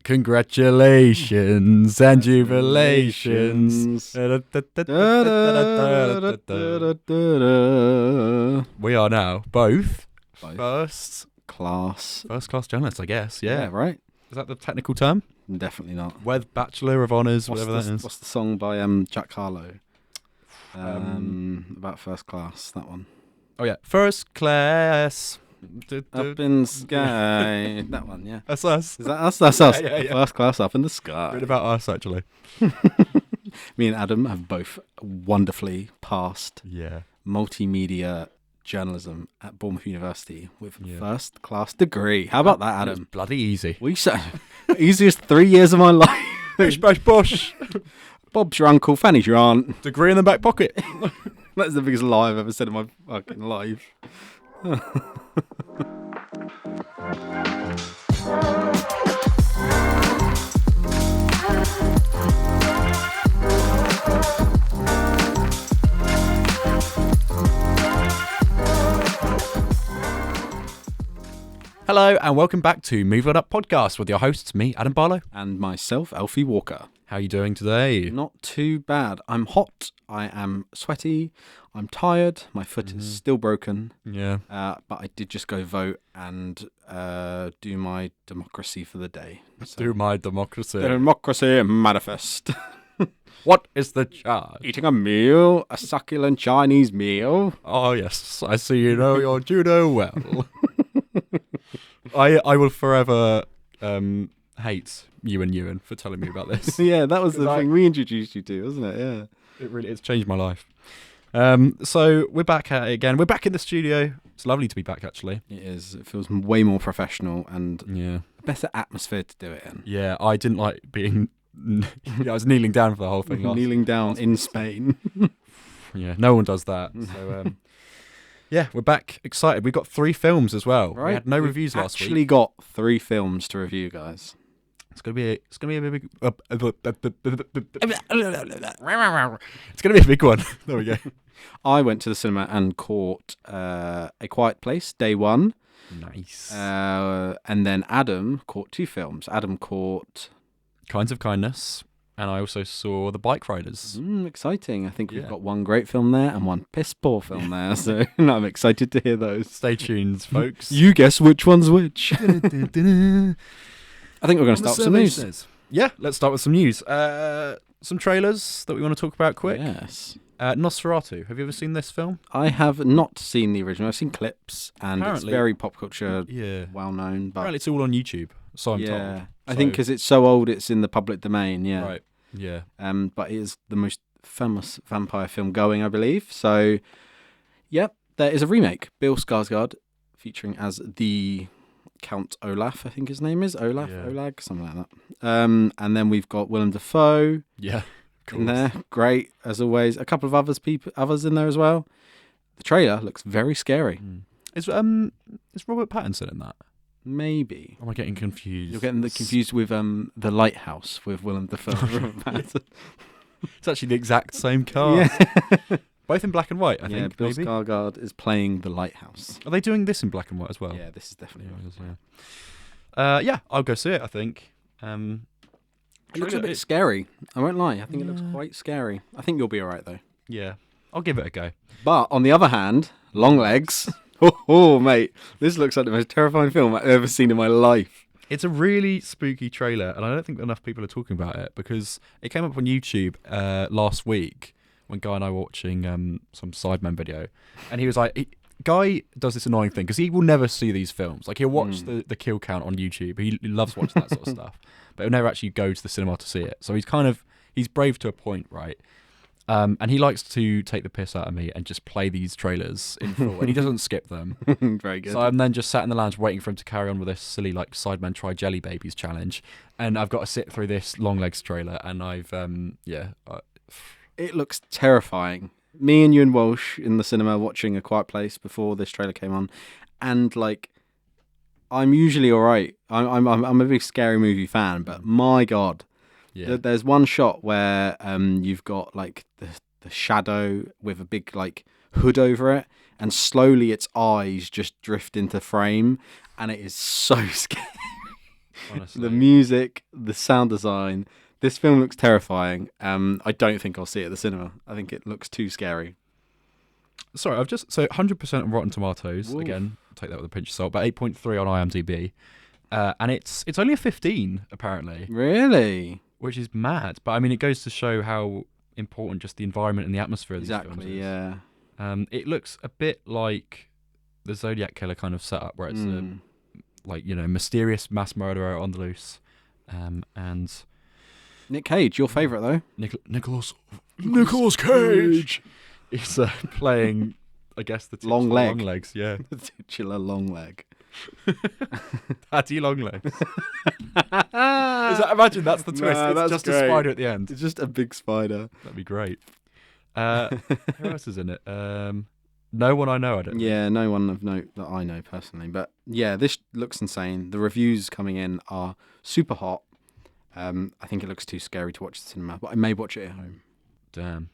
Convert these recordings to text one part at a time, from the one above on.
Congratulations and jubilations. We are now both first class journalists, I guess. Yeah, right. Is that the technical term? Definitely not. With Bachelor of Honours, whatever that is. What's the song by Jack Harlow? About first class, that one. Oh yeah, first class. Up in the sky. That one, yeah. That's us. Is that us? That's us. Yeah. First class up in the sky. Read about us, actually. Me and Adam have both wonderfully passed multimedia journalism at Bournemouth University with first class degree. How about that, Adam? Bloody easy. We said easiest 3 years of my life. Bish, bash, bosh. Bob's your uncle, Fanny's your aunt. Degree in the back pocket. That's the biggest lie I've ever said in my fucking life. Hello and welcome back to Move On Up podcast with your hosts, me, Adam Barlow. And myself, Alfie Walker. How are you doing today? Not too bad. I'm hot. I am sweaty. I'm tired. My foot is still broken. Yeah. But I did just go vote and do my democracy for the day. So, do my democracy. The democracy manifest. What is the charge? Eating a meal, a succulent Chinese meal. Oh, yes. I see you know your judo well. I will forever hate you and Ewan for telling me about this. Yeah, that was the thing we introduced you to, wasn't it? Yeah. It's changed my life. So we're back at it again. We're back in the studio. It's lovely to be back, actually. It is. It feels way more professional and a better atmosphere to do it in. Yeah, I didn't like being... I was kneeling down for the whole thing. Kneeling down in Spain. Yeah, no one does that. So... yeah, we're back, excited. We've got 3 films as well. Right. We had no reviews last week. Actually got 3 films to review, guys. It's gonna be a big. It's gonna be a big one. There we go. I went to the cinema and caught A Quiet Place, day 1. Nice. And then Adam caught 2 films. Adam caught Kinds of Kindness. And I also saw The Bikeriders. Exciting. I think we've got one great film there and one piss poor film there. So I'm excited to hear those. Stay tuned, folks. You guess which one's which. I think we're going to start with some news. Yeah, let's start with some news. Some trailers that we want to talk about quick. Yes. Nosferatu. Have you ever seen this film? I have not seen the original. I've seen clips and apparently, it's very pop culture, well known. But apparently it's all on YouTube, so I'm told. I think because it's so old, it's in the public domain. Yeah, right. Yeah. But it is the most famous vampire film going, I believe. So, yep, there is a remake. Bill Skarsgård featuring as the Count Olaf, I think his name is Olag, something like that. And then we've got Willem Dafoe. Yeah. In there, great as always. A couple of others in there as well. The trailer looks very scary. Is Robert Pattinson in that? Maybe. Or am I getting confused? You're getting confused with The Lighthouse with Willem Dafoe. It's actually the exact same cast. Yeah. Both in black and white, I think. Bill maybe. Skarsgård is playing The Lighthouse. Are they doing this in black and white as well? Yeah, this is definitely yeah, I'll go see it, I think. It looks a bit scary. I won't lie. I think it looks quite scary. I think you'll be all right, though. Yeah, I'll give it a go. But on the other hand, Long Legs. Oh, mate. This looks like the most terrifying film I've ever seen in my life. It's a really spooky trailer, and I don't think enough people are talking about it because it came up on YouTube last week when Guy and I were watching some Sidemen video, and he was like... Guy does this annoying thing because he will never see these films. Like, he'll watch the kill count on YouTube. He loves watching that sort of stuff, but he'll never actually go to the cinema to see it. So he's brave to a point, right? And he likes to take the piss out of me and just play these trailers in full, and he doesn't skip them. Very good. So I'm then just sat in the lounge waiting for him to carry on with this silly like Sidemen Try Jelly Babies challenge, and I've got to sit through this Long Legs trailer, and it looks terrifying. Me and Ewan Walsh in the cinema watching A Quiet Place before this trailer came on, and like, I'm usually all right. I'm a big scary movie fan, but my God, there's one shot where you've got like the shadow with a big like hood over it, and slowly its eyes just drift into frame, and it is so scary. Honestly. The music, the sound design. This film looks terrifying. I don't think I'll see it at the cinema. I think it looks too scary. Sorry, I've just 100% on Rotten Tomatoes. Oof. Again, take that with a pinch of salt. But 8.3 on IMDb, and it's only a 15 apparently, Really? which is mad. But I mean, it goes to show how important just the environment and the atmosphere of these films Exactly. is. Yeah. It looks a bit like the Zodiac Killer kind of setup, where it's a mysterious mass murderer on the loose, and Nick Cage, your favourite though? Nicholas Cage. He's playing, I guess, the Long leg. Long legs, yeah. The titular long leg. Daddy long legs. Imagine that's the twist. It's that's just great. a spider at the end. It's just a big spider. That'd be great. Who else is in it? No one I know. I don't. Yeah, no one of note that I know personally. But yeah, this looks insane. The reviews coming in are super hot. I think it looks too scary to watch at the cinema, but I may watch it at home. Damn.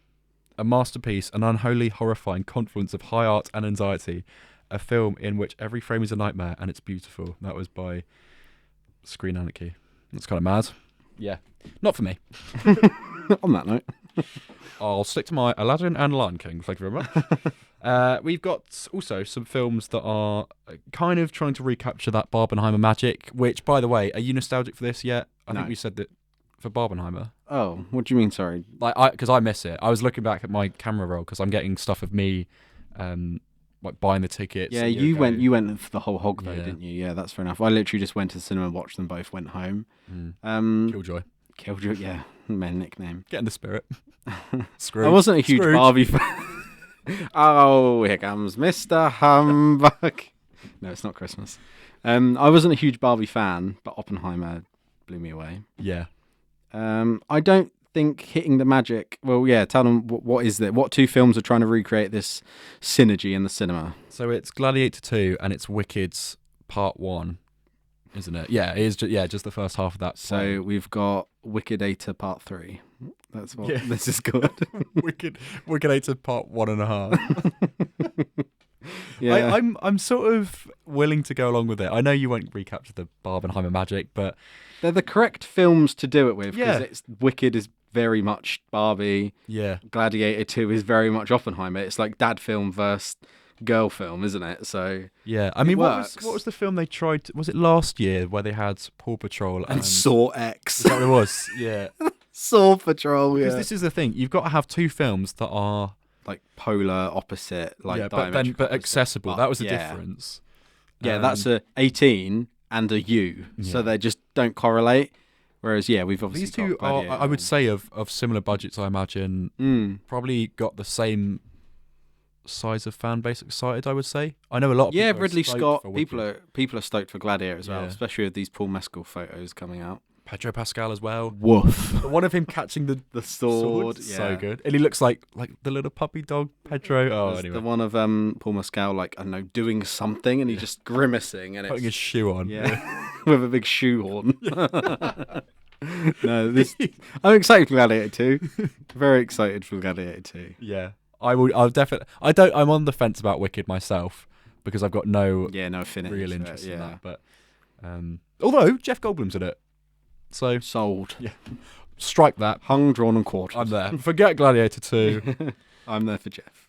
A masterpiece, an unholy, horrifying confluence of high art and anxiety. A film in which every frame is a nightmare and it's beautiful. That was by Screen Anarchy. That's kind of mad. Yeah. Not for me. On that note, I'll stick to my Aladdin and Lion King. Thank you very much. We've got also some films that are kind of trying to recapture that Barbenheimer magic, which, by the way, are you nostalgic for this yet? I think we said that for Barbenheimer. oh, what do you mean? Sorry. Because I miss it. I was looking back at my camera roll because I'm getting stuff of me, like buying the tickets. Yeah, you went for the whole hog though, didn't you? Yeah, that's fair enough. I literally just went to the cinema and watched them both. Went home. Killjoy. Killjoy, yeah, my nickname. Get in the spirit. Scrooge. I wasn't a huge Scrooge. Barbie fan. Oh, here comes Mr. Humbug. No, it's not Christmas. I wasn't a huge Barbie fan, but Oppenheimer blew me away. Yeah. I don't think hitting the magic. Well, yeah. Tell them what is it? What two films are trying to recreate this synergy in the cinema? So it's Gladiator 2 and it's Wicked's Part 1, isn't it? Yeah, it is. Just the first half of that. So we've got Wickedator Part 3. That's what this is called. Wickedator Part 1.5. Yeah, I'm sort of willing to go along with it. I know you won't recapture the Barbenheimer magic, but they're the correct films to do it with because Yeah. Wicked is very much Barbie. yeah, Gladiator 2 is very much Oppenheimer. It's like dad film versus girl film, isn't it? So yeah. I mean, works. what was the film they tried? Was it last year where they had Paw Patrol and Saw X. Is that what it was? Yeah. Saw Patrol, yeah. Because this is the thing. You've got to have two films that are like polar opposite, like but diametrical accessible. opposite. That was the Yeah. difference. Yeah, that's a 18 and a U, so Yeah. they just don't correlate. Whereas, yeah, we've obviously These two got are, Gladiator I would say, of similar budgets. I imagine and- probably got the same size of fan base excited. I would say. I know a lot of yeah, people are Ridley stoked Scott. for People are stoked for Gladiator as well, Yeah. especially with these Paul Mescal photos coming out. Pedro Pascal as well. Woof. The one of him catching the Sword, so yeah. good, and he looks like the little puppy dog Pedro. Oh, There's anyway, the one of Paul Mescal, like I don't know, doing something, and he's just grimacing, and putting his it's shoe on. with a big shoehorn. No, I'm excited for Gladiator 2. Very excited for Gladiator 2. Yeah. I'll definitely. I'm on the fence about Wicked myself because I've got no No affinity. real to it, interest in yeah. that. But although Jeff Goldblum's in it, so Sold. yeah, strike that. Hung, drawn, and quartered. I'm there. Forget Gladiator 2. I'm there for Jeff.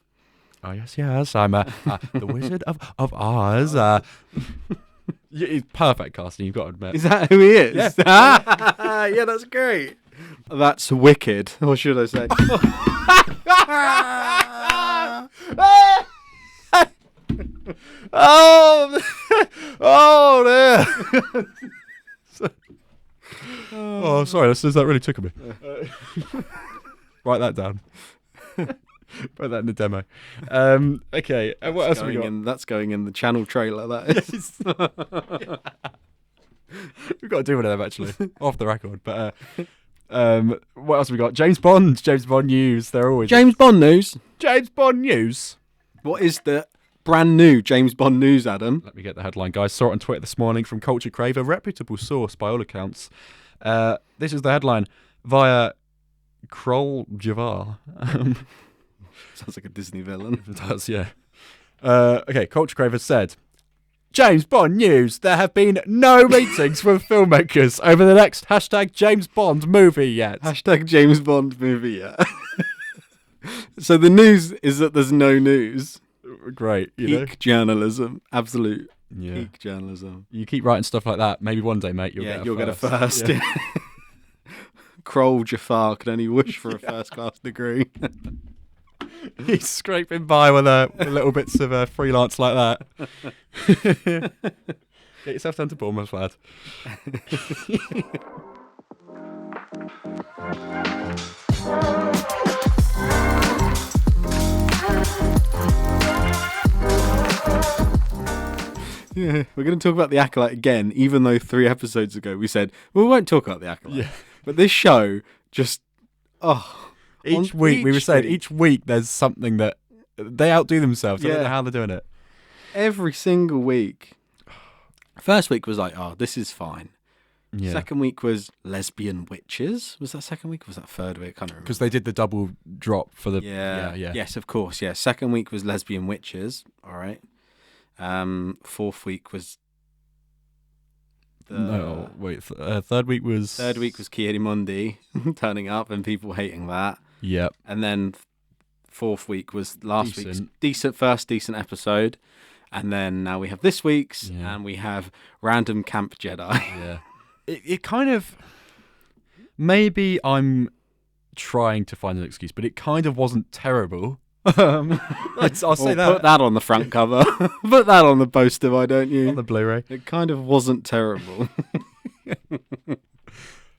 Oh yes, I'm the Wizard of Oz. He's perfect casting. You've got to admit. Is that who he is? Yeah. Yeah, that's great. That's wicked. Or should I say? Oh dear. Oh, sorry. That really took me. Write that down. Put that in the demo. Okay. And what else have we got? That's going in the channel trailer. That is. We've got to do one of them actually, off the record. But what else have we got? James Bond news. They're always James Bond news. James Bond news. What is the brand new James Bond news, Adam? Let me get the headline, guys. Saw it on Twitter this morning from Culture Crave, a reputable source by all accounts. This is the headline via Kroll Javar. Sounds like a Disney villain. It does, yeah. Okay, Culture Crave has said, James Bond news. There have been no meetings with filmmakers over the next #James Bond movie yet. #James Bond movie, yeah. So the news is that there's no news. Great, Peak journalism. Absolute Yeah. peak journalism. You keep writing stuff like that. Maybe one day, mate, you'll get a first. Yeah. Kroll Jafar could only wish for a first-class degree. He's scraping by with little bits of freelance like that. Get yourself down to Bournemouth, lad. Yeah, we're going to talk about the Acolyte again, even though 3 episodes ago we said, well, we won't talk about the Acolyte. Yeah. But this show just, Each week, we were saying, each week there's something that they outdo themselves. I don't know how they're doing it. Every single week. First week was like, this is fine. Yeah. Second week was lesbian witches. Was that second week or was that third week? I can't remember. Because they did the double drop for the... Yeah. Yeah. Yes, of course. Yeah. Second week was lesbian witches. All right. Fourth week was... third week was... Third week was Kierimundi turning up and people hating that. Yep. And then fourth week was last week's Decent. decent episode. And then now we have this week's and we have Random Camp Jedi. Yeah. It kind of... Maybe I'm trying to find an excuse, but it kind of wasn't terrible. I'll say that. Put that on the front cover. Put that on the poster, why don't you? On the Blu-ray. It kind of wasn't terrible.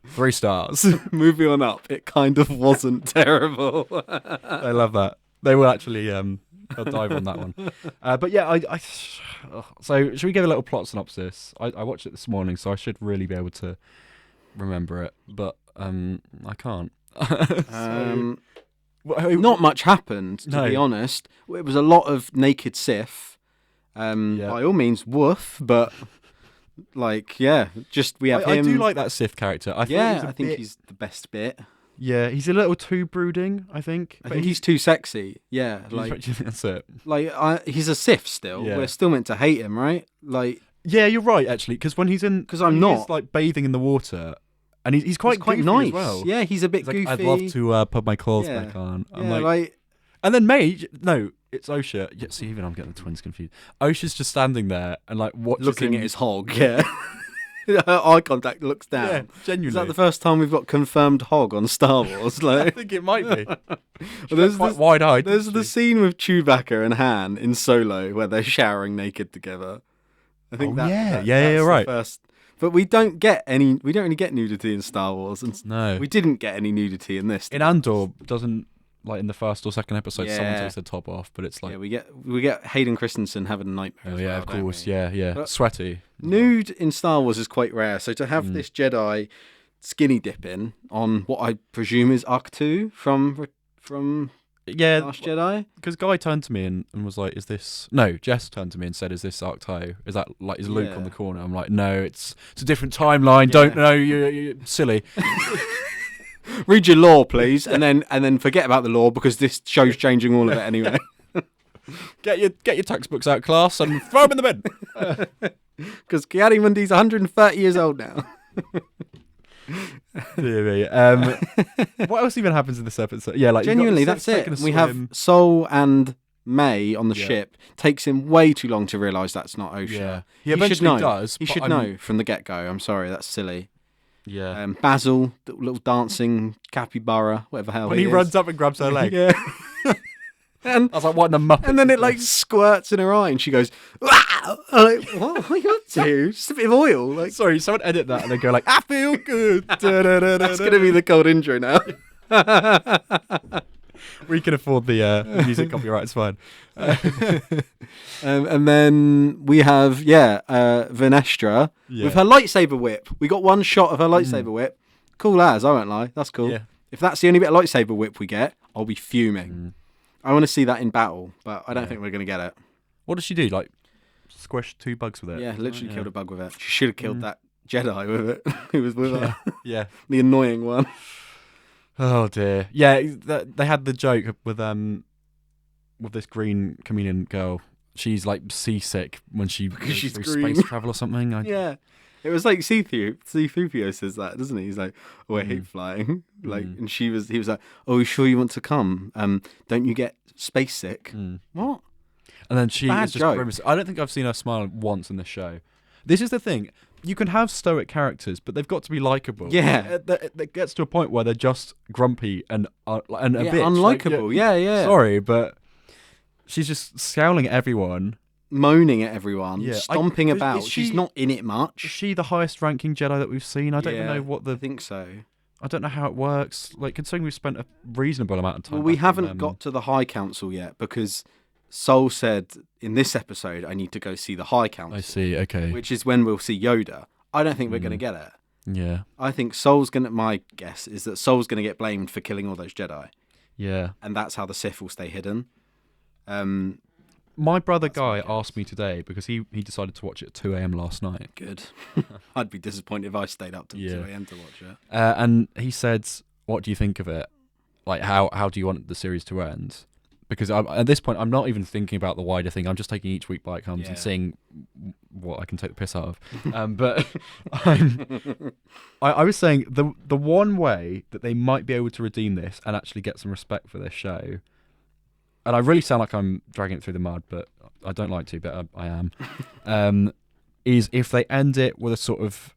3 stars. Moving on up. It kind of wasn't terrible. I love that. They will actually they'll dive on that one. But yeah, so should we give a little plot synopsis? I watched it this morning, so I should really be able to remember it, but I can't. Not much happened, to be honest. It was a lot of naked Sith. By all means, woof, but just we have him. I do like that Sith character. I think he's the best bit. Yeah, he's a little too brooding, I think. I think he's too sexy. Yeah, that's it. He's a Sith still. Yeah. We're still meant to hate him, right? Yeah, you're right, actually, because when he's in... Because I'm not. He's, bathing in the water... And he's quite nice as well. Yeah, he's a bit goofy. I'd love to put my clothes back on. I'm and then Mage, no, it's Osha. Yeah, see, even I'm getting the twins confused. Osha's just standing there and looking at his hog. Yeah, eye contact, looks down. Yeah, genuinely. Is that the first time we've got confirmed hog on Star Wars? I think it might be. There's quite wide-eyed. There's the scene with Chewbacca and Han in Solo where they're showering naked together. I think that's right. The first. But we don't really get nudity in Star Wars. And no. We didn't get any nudity in this. In Andor, doesn't, in the first or second episode, someone takes their top off, but it's Yeah, we get Hayden Christensen having a nightmare. Oh, yeah, of course. Yeah. But sweaty. Nude in Star Wars is quite rare. So to have this Jedi skinny dipping on what I presume is Ahch-To from Last Jedi? Because Guy turned to me and was like, is this... No, Jess turned to me and said, is this Ahch-To? Is that, is Luke on the corner? I'm like, no, it's a different timeline. Don't know, you're silly. Read your lore, please, and then forget about the lore because this show's changing all of it anyway. Get your textbooks out, class, and throw them in the bin. Because Kierimundi's 130 years old now. Dear me. What else even happens in this episode? Yeah, genuinely, that's it. We have Sol and May on the ship. Takes him way too long to realise that's not Osha. Yeah, he eventually does. He should know from the get-go. I'm sorry, that's silly. Yeah. Basil, the little dancing capybara, whatever the hell. When he runs up and grabs her leg. Yeah. And I was like, what in the Muppets? And then it squirts in her eye and she goes, "Wow!" I'm like, what are you up to? Just a bit of oil. Sorry, someone edit that and they go I feel good. That's going to be the cold intro now. We can afford the music copyright, it's fine. And then we have, Venestra with her lightsaber whip. We got one shot of her lightsaber whip. Cool as, I won't lie. That's cool. Yeah. If that's the only bit of lightsaber whip we get, I'll be fuming. I want to see that in battle, but I don't think we're going to get it. What does she do? Squish 2 bugs with it? Yeah, literally killed a bug with it. She should have killed that Jedi with it. Who was with her. Yeah. The annoying one. Oh dear. Yeah, they had the joke with this green chameleon girl she's like seasick when she goes she's through green. space travel or something. Yeah. It was like C-3PO says that, doesn't he? He's like, "Oh, I hate flying." Like, and he was like, "Oh, you sure you want to come? Don't you get space sick?" What? And then she Bad is just joke. grimacing. I don't think I've seen her smile once in the show. This is the thing. You can have stoic characters, but they've got to be likable. Yeah. It gets to a point where they're just grumpy and a Yeah, bitch. unlikable. Like, Yeah. Sorry, but she's just scowling at everyone. Moaning at everyone, Yeah, stomping is about. she- She's not in it Is much. she the highest ranking Jedi that we've seen? I don't even Yeah, know what I think so. I don't know how it works. Like, considering we've spent a reasonable amount of time. Well, we back in, haven't got to the High Council yet because Sol said in this episode, "I need to go see the High Council." I see. Okay. Which is when we'll see Yoda. I don't think we're going to get it. Yeah. I think my guess is that Sol's going to get blamed for killing all those Jedi. Yeah. And that's how the Sith will stay hidden. My brother That's my Guy guess. asked me today because he decided to watch it at 2 a.m. last night. Good. I'd be disappointed if I stayed up till Yeah. 2 a.m. to watch it. And he said, "What do you think of it? Like, how do you want the series to end?" Because at this point, I'm not even thinking about the wider thing. I'm just taking each week by it comes Yeah. and seeing what I can take the piss out of. But I was saying the one way that they might be able to redeem this and actually get some respect for this show, and I really sound like I'm dragging it through the mud, but I don't like to, but I am, is if they end it with a sort of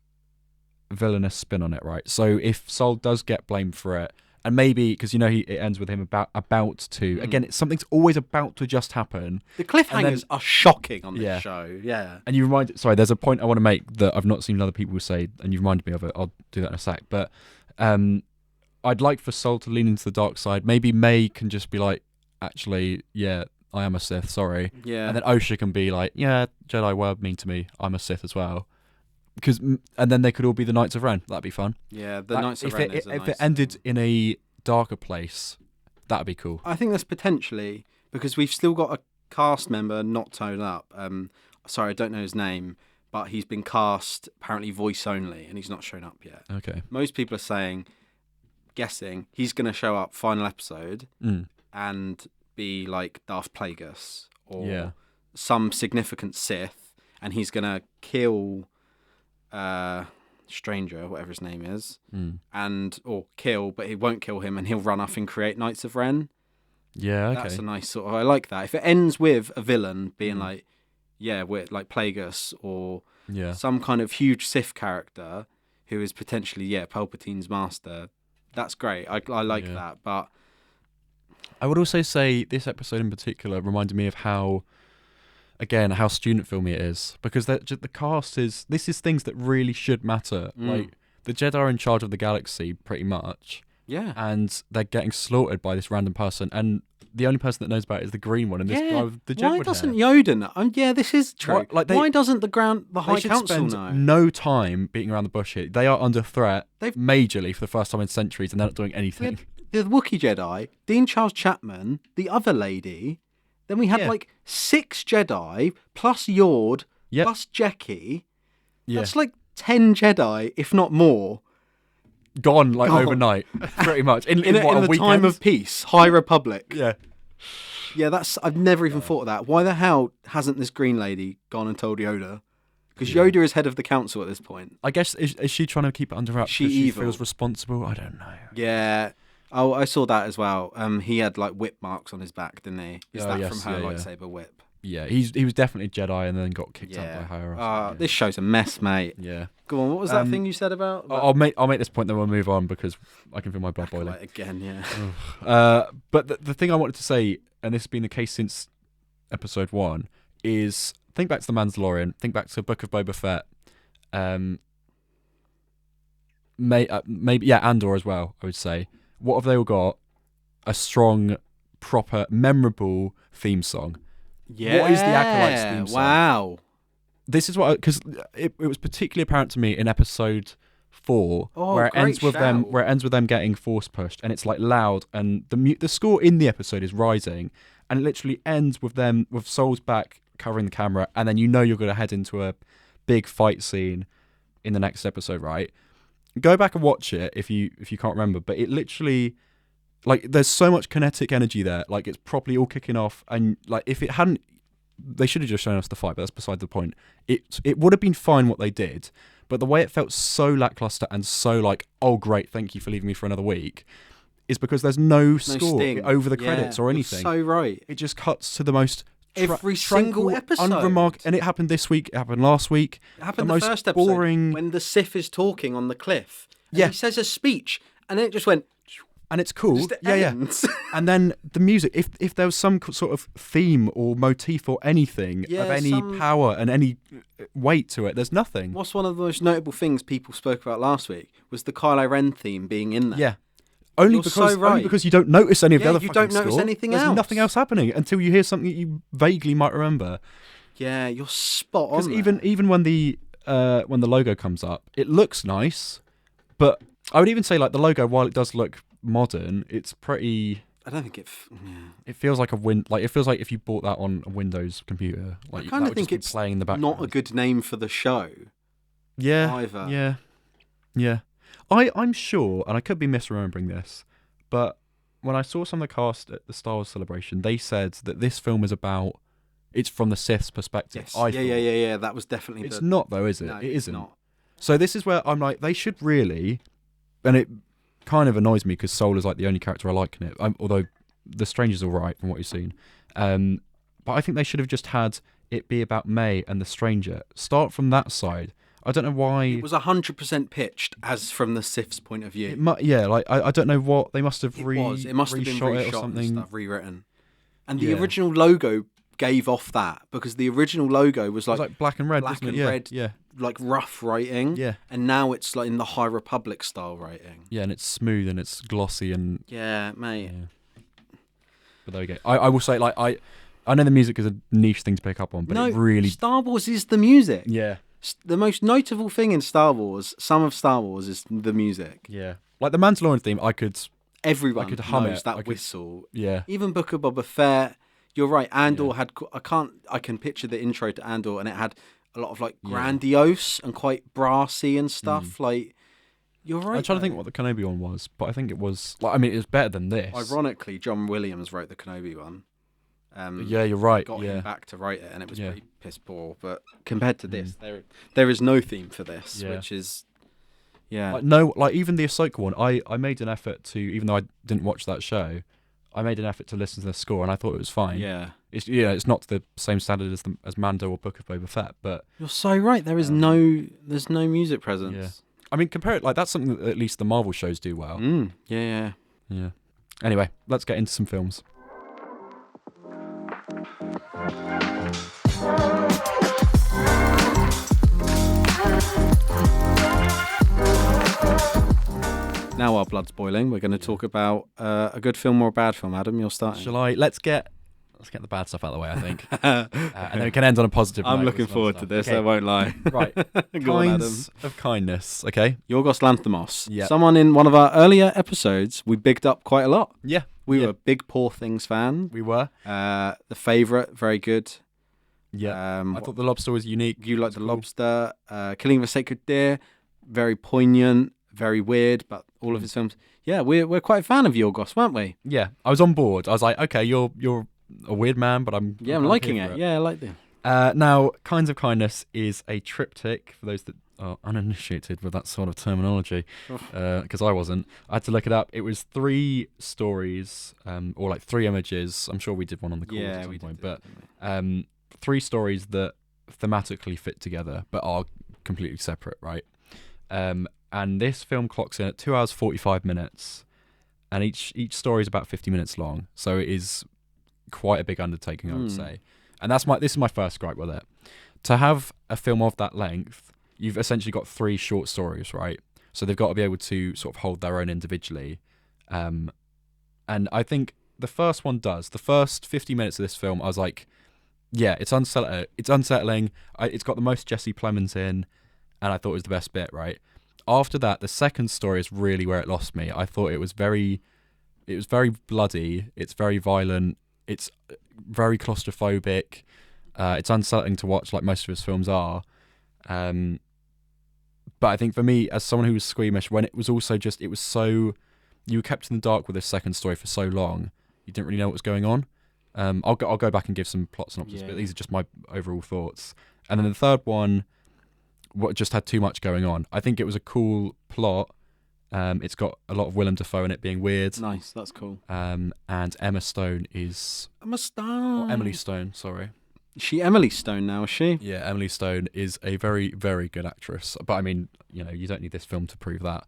villainous spin on it, right? So if Sol does get blamed for it, and maybe because it ends with him about to again, something's always about to just happen. The cliffhangers are shocking on this Yeah. show. Yeah. And there's a point I want to make that I've not seen other people say, and you've reminded me of it. I'll do that in a sec. But I'd like for Sol to lean into the dark side. Maybe May can just be like, actually, yeah, I am a Sith, sorry. Yeah. And then Osha can be like, yeah, Jedi were mean to me. I'm a Sith as well. And then they could all be the Knights of Ren. That'd be fun. Yeah, the Knights of Ren is a if nice it ended thing. in a darker place, that'd be cool. I think that's potentially because we've still got a cast member not turned up. Sorry, I don't know his name, but he's been cast apparently voice only, and he's not shown up yet. Okay. Most people are guessing he's going to show up final episode and be like Darth Plagueis or some significant Sith, and he's going to kill Stranger, whatever his name is, or kill, but he won't kill him, and he'll run off and create Knights of Ren. Yeah, okay. That's a nice sort of. I like that. If it ends with a villain being like, with like Plagueis or some kind of huge Sith character who is potentially Palpatine's master, that's great. I like that. But I would also say this episode in particular reminded me of how student filmy it is, because the cast is things that really should matter. Like, the Jedi are in charge of the galaxy pretty much, and they're getting slaughtered by this random person, and the only person that knows about it is the green one, and this guy with the why Jedward doesn't hair. Yoda know? This is true. Why doesn't the They High should Council spend know? no time beating around the bush here. They are under threat They've- majorly for the first time in centuries, and they're not doing anything. The Wookiee Jedi, Dean Charles Chapman, the other lady. Then we had like 6 Jedi plus Yord plus Jekki. Yeah. That's like 10 Jedi, if not more. Gone overnight, pretty much. In the weekend? time of peace, High Republic. Yeah. Yeah, I've never even thought of that. Why the hell hasn't this green lady gone and told Yoda? Because Yoda is head of the council at this point. I guess, is she trying to keep it under wraps She because she evil? feels responsible? I don't know. Yeah. Oh, I saw that as well. He had like whip marks on his back, didn't he? Is that yes, from her yeah. lightsaber whip? Yeah, he was definitely Jedi and then got kicked out by higher. This show's a mess, mate. Yeah. Go on, what was that thing you said about? I'll make this point, then we'll move on because I can feel my blood boiling. Acolyte again, yeah. But the thing I wanted to say, and this has been the case since episode 1, is think back to The Mandalorian, think back to Book of Boba Fett, maybe Andor as well, I would say. What have they all got? A strong, proper, memorable theme song. Yeah. What is the Acolyte's theme song? Wow. This is what, because it was particularly apparent to me in episode 4, where it ends with them getting force pushed, and it's like loud, and the score in the episode is rising, and it literally ends with them with Sol's back covering the camera, and then you're going to head into a big fight scene in the next episode, right? Go back and watch it if you can't remember, but it literally, like, there's so much kinetic energy there, like it's properly all kicking off, and like if it hadn't they should have just shown us the fight, but that's beside the point. It would have been fine what they did, but the way it felt so lackluster and so like, oh great, thank you for leaving me for another week, is because there's no score over the credits or anything. You're so right. It just cuts to the most every single episode. And it happened this week. It happened last week. It happened the first episode boring... when the Sith is talking on the cliff. And he says a speech, and then it just went. And it's cool. Ends. And then the music. If there was some sort of theme or motif or anything of any power and any weight to it, there's nothing. What's one of the most notable things people spoke about last week was the Kylo Ren theme being in there. Yeah. Only because you don't notice any of the other fucking you don't notice score. anything There's else. nothing else happening until you hear something that you vaguely might remember. Yeah, you're spot on. Because even when the logo comes up, it looks nice, but I would even say like the logo, while it does look modern, it's pretty. I don't think it. It feels like it feels like if you bought that on a Windows computer, like I kind of think it's playing in the background. Not a good name for the show. Yeah. Either. Yeah. I'm sure, and I could be misremembering this, but when I saw some of the cast at the Star Wars celebration, they said that this film is about. It's from the Sith's perspective. Yes. Yeah. That was definitely. It's not though, is it? No, it isn't. Not. So this is where I'm like, they should really, and it kind of annoys me because Soul is like the only character I like in it. Although the Stranger's all right from what you've seen, but I think they should have just had it be about May and the Stranger. Start from that side. I don't know why it was 100% pitched as from the Sith's point of view. I don't know what they must have. It must have been reshot or something, and stuff, rewritten, and the original logo gave off that because the original logo was like black and red, red, like rough writing. Yeah, and now it's like in the High Republic style writing. Yeah, and it's smooth and it's glossy and mate. Yeah. But there we go. I will say, like, I know the music is a niche thing to pick up on, but it really Star Wars is the music. Yeah. The most notable thing in Star Wars, some of Star Wars, is the music. Yeah. Like the Mandalorian theme, Everyone hum knows it. that whistle. Yeah. Even Book of Boba Fett. You're right. Andor had. I can picture the intro to Andor, and it had a lot of like grandiose and quite brassy and stuff. Like, you're right. I'm trying to think what the Kenobi one was, but I think it was. Like, I mean, it was better than this. Ironically, John Williams wrote the Kenobi one. Yeah, you're right. Got him back to write it, and it was pretty piss poor. But compared to this, there is no theme for this, which is. Yeah. Even the Ahsoka one, I made an effort to, even though I didn't watch that show, I made an effort to listen to the score, and I thought it was fine. Yeah. It's not to the same standard as Mando or Book of Boba Fett, but you're so right. There's no music presence. Yeah. I mean, compare it that's something that at least the Marvel shows do well. Yeah. Anyway, let's get into some films. Now our blood's boiling. We're going to talk about a good film or a bad film. Adam, you're starting. Shall I? Let's get the bad stuff out of the way, I think. And then we can end on a positive note. I'm looking forward to this, I won't lie. Right. Go on, Adam. Of kindness, okay? Yorgos Lanthimos. Yep. Someone in one of our earlier episodes we bigged up quite a lot. Yeah. We were a big Poor Things fan. We were. The Favourite, very good. Yeah. I thought The Lobster was unique. You liked The Lobster. Killing of a Sacred Deer, very poignant, very weird, but all of his films. Yeah, we're quite a fan of Yorgos, weren't we? Yeah. I was on board. I was like, okay, you're a weird man, but I'm liking it. Yeah, I like it. Now, Kinds of Kindness is a triptych for those that are uninitiated with that sort of terminology, because I wasn't. I had to look it up. It was 3 stories, or like 3 images. I'm sure we did one on the call at some point, but 3 stories that thematically fit together, but are completely separate, right? And this film clocks in at 2 hours 45 minutes, and each story is about 50 minutes long, so it is quite a big undertaking, I would say. And this is my first gripe with it. To have a film of that length, you've essentially got 3 short stories, right? So they've got to be able to sort of hold their own individually. And I think the first one does. The first 50 minutes of this film, I was like, yeah, it's unsettling. It's got the most Jesse Plemons in, and I thought it was the best bit, right? After that, the second story is really where it lost me. I thought it was very bloody. It's very violent. It's very claustrophobic. It's unsettling to watch, like most of his films are. But I think for me, as someone who was squeamish, when it was also just, you were kept in the dark with this second story for so long, you didn't really know what was going on. I'll go back and give some plot synopsis, Yeah. but these are just my overall thoughts. And then the third one, what just had too much going on. I think it was a cool plot. It's got a lot of Willem Dafoe in it being weird. Nice, that's cool. And Emma Stone is... Emma Stone. Or Emily Stone, sorry. Is she Emily Stone now, is she? Yeah, Emily Stone is a very, very good actress. But I mean, you don't need this film to prove that.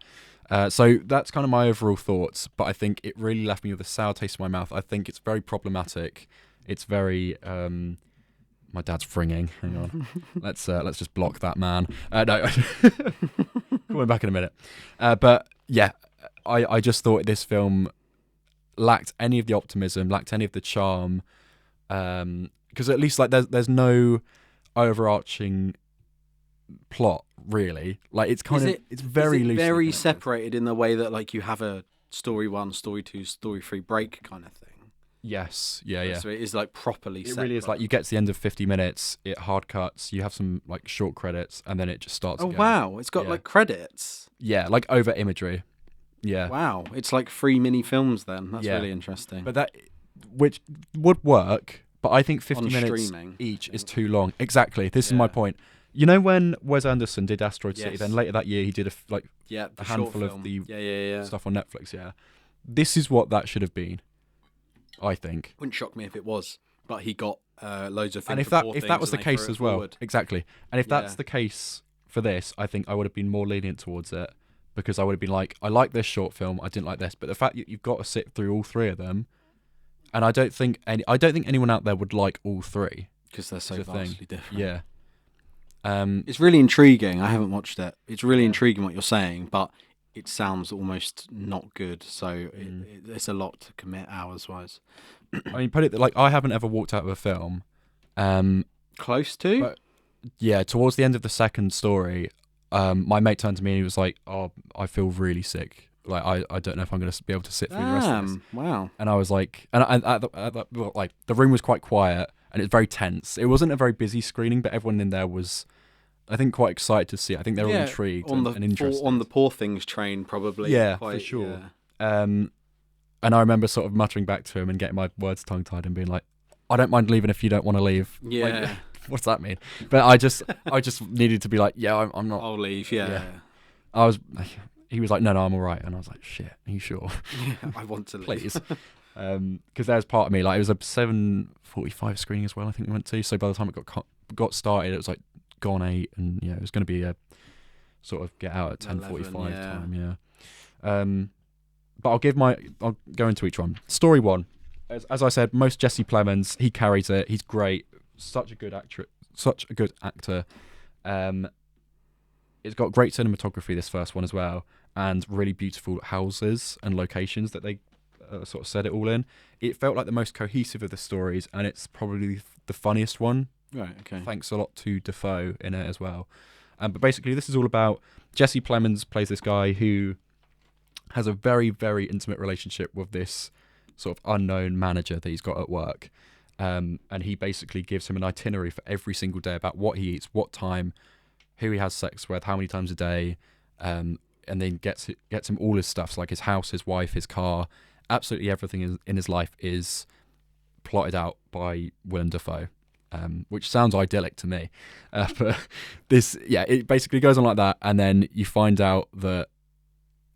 So that's kind of my overall thoughts. But I think it really left me with a sour taste in my mouth. I think it's very problematic. It's very... my dad's fringing. Hang on. Let's just block that man. No. Coming back in a minute. But yeah, I just thought this film lacked any of the optimism, lacked any of the charm. Because at least like there's no overarching plot really. Like it's it's very loosely very connected. separated in the way that like you have a story 1, story 2, story 3 break kind of thing. Yes, yeah. So it is like properly. It really is like you get to the end of 50 minutes, it hard cuts, you have some like short credits, and then it just starts. Oh again. wow, it's got like credits. Yeah, like over imagery. Yeah. Wow, it's like 3 mini films then. That's really interesting. But that, which would work, but I think 50 On minutes streaming, each is too long. Exactly. This is my point. You know when Wes Anderson did Asteroid City, then later that year he did a handful of the stuff on Netflix. Yeah, this is what that should have been. I think. Wouldn't shock me if it was, but he got loads of things. And if that was the case as well, exactly. And if that's the case for this, I think I would have been more lenient towards it because I would have been like, I like this short film, I didn't like this, but the fact that you've got to sit through all 3 of them, and I don't think anyone out there would like all 3 because they're so vastly different. Yeah. It's really intriguing. I haven't watched it. It's really intriguing what you're saying, but it sounds almost not good. So it's a lot to commit hours-wise. I mean, put it like I haven't ever walked out of a film. Close to? But, yeah, towards the end of the second story, my mate turned to me and he was like, "Oh, I feel really sick. Like I don't know if I'm going to be able to sit through the rest of this." Wow. And I was like, like the room was quite quiet and it's very tense. It wasn't a very busy screening, but everyone in there was, I think, quite excited to see it. I think they were all intrigued and interested. On the Poor Things train, probably. Yeah, for sure. Yeah. And I remember sort of muttering back to him and getting my words tongue-tied and being like, "I don't mind leaving if you don't want to leave." Yeah. Like, what's that mean? But I just needed to be like, "Yeah, I'm not." I'll leave. Yeah. He was like, "No, I'm all right," and I was like, "Shit, are you sure?" Yeah, I want to leave. Please. Because there's part of me, like it was a 7:45 screening as well. I think we went to. So by the time it got started, it was like gone 8, and it was going to be a sort of get out at 10:45 time. Yeah. But I'll go into each one. Story 1, as I said, most Jesse Plemons. He carries it. He's great. Such a good actor. It's got great cinematography, this first one as well, and really beautiful houses and locations that they sort of set it all in. It felt like the most cohesive of the stories, and it's probably the funniest one. Right, okay. Thanks a lot to Defoe in it as well. But basically, this is all about Jesse Plemons plays this guy who has a very, very intimate relationship with this sort of unknown manager that he's got at work. And he basically gives him an itinerary for every single day about what he eats, what time, who he has sex with, how many times a day, and then gets him all his stuff, so like his house, his wife, his car, absolutely everything in his life is plotted out by Willem Dafoe, which sounds idyllic to me. But it basically goes on like that, and then you find out that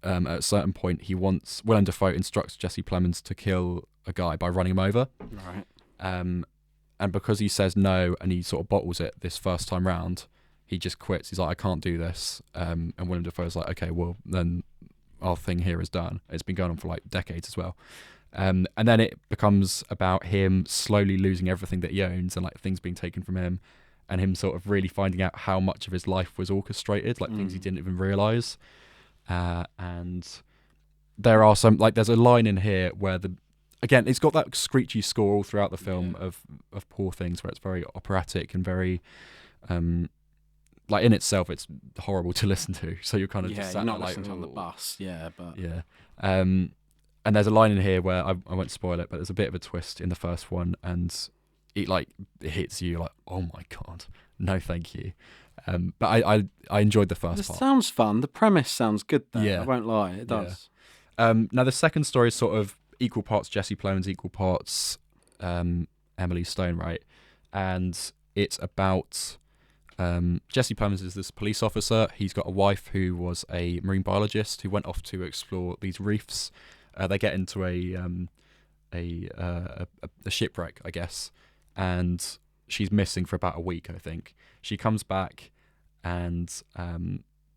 at a certain point Willem Dafoe instructs Jesse Plemons to kill a guy by running him over. Right. And because he says no and he sort of bottles it this first time round, he just quits. He's like, "I can't do this." And Willem Dafoe's like, "Okay, well, then our thing here is done." It's been going on for like decades as well. And then it becomes about him slowly losing everything that he owns and like things being taken from him, and him sort of really finding out how much of his life was orchestrated, like things he didn't even realise. And there are there's a line in here where again, it's got that screechy score all throughout the film of Poor Things, where it's very operatic and very, like in itself, it's horrible to listen to. So you're kind of just sat you're not there listening like, on the bus. Yeah, but and there's a line in here where I won't spoil it, but there's a bit of a twist in the first one, and it hits you like, oh my god, no, thank you. But I enjoyed the first part. It sounds fun. The premise sounds good though. Yeah. I won't lie, it does. Now the second story is sort of equal parts Jesse Plemons, equal parts Emily Stone, right? And it's about Jesse Plemons is this police officer. He's got a wife who was a marine biologist who went off to explore these reefs. They get into a shipwreck, I guess, and she's missing for about a week, I think. She comes back and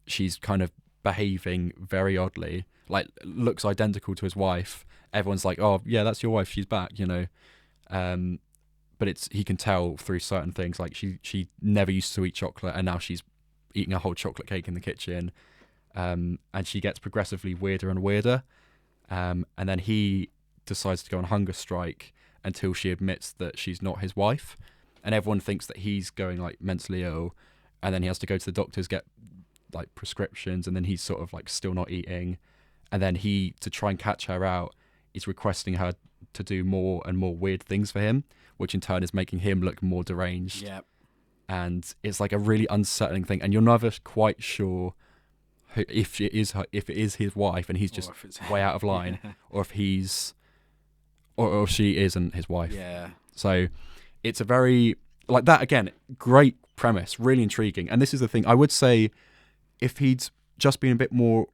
she's kind of behaving very oddly, like looks identical to his wife. Everyone's like, oh yeah, that's your wife, she's back, you know. But he can tell through certain things, like she never used to eat chocolate and now she's eating a whole chocolate cake in the kitchen. And she gets progressively weirder and weirder. And then he decides to go on hunger strike until she admits that she's not his wife. And everyone thinks that he's going like mentally ill. And then he has to go to the doctors, get like prescriptions, and then he's sort of like still not eating. And then he, to try and catch her out, is requesting her to do more and more weird things for him, which in turn is making him look more deranged. Yep. And it's like a really unsettling thing. And you're never quite sure if it is his wife and he's just way out of line, yeah. or if or she isn't his wife. Yeah. So it's a very, like that again, great premise, really intriguing. And this is the thing, I would say if he'd just been a bit more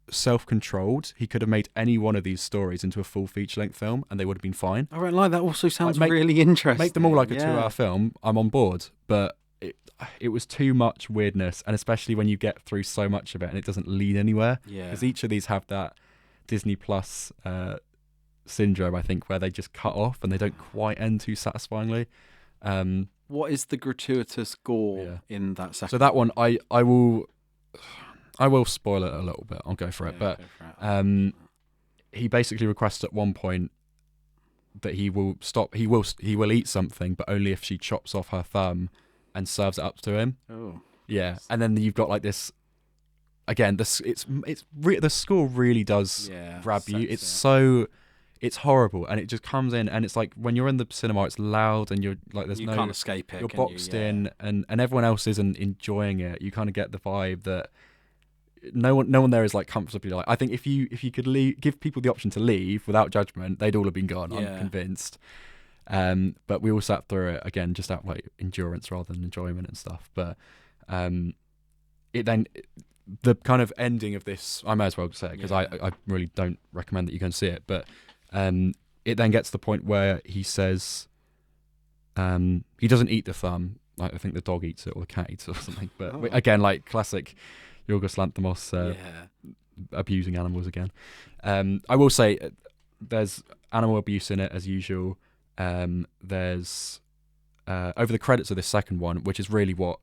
self-controlled, he could have made any one of these stories into a full feature-length film and they would have been fine. I like that. Also sounds really interesting. Make them all like a 2-hour film, I'm on board. But it was too much weirdness, and especially when you get through so much of it and it doesn't lead anywhere. Yeah. Because each of these have that Disney Plus syndrome, I think, where they just cut off and they don't quite end too satisfyingly. What is the gratuitous gore in that second? So that one, I will spoil it a little bit. I'll go for it. But he basically requests at one point that he will stop. He will eat something, but only if she chops off her thumb and serves it up to him. Oh, yeah. And then you've got like this. Again, the score really does grab you. It's horrible, and it just comes in, and it's like when you're in the cinema, it's loud, and you're like, you can't escape it. You're boxed in, and everyone else isn't enjoying it. You kind of get the vibe that no one there is like comfortably like. I think if you could give people the option to leave without judgment, they'd all have been gone. I'm convinced. But we all sat through it again, just out of like endurance rather than enjoyment and stuff. But the kind of ending of this, I may as well say it because I really don't recommend that you go and see it. But it then gets to the point where he says he doesn't eat the thumb. Like, I think the dog eats it or the cat eats it or something. But again, like classic Yorgos Lanthimos abusing animals again. I will say there's animal abuse in it as usual. There's over the credits of this second one, which is really what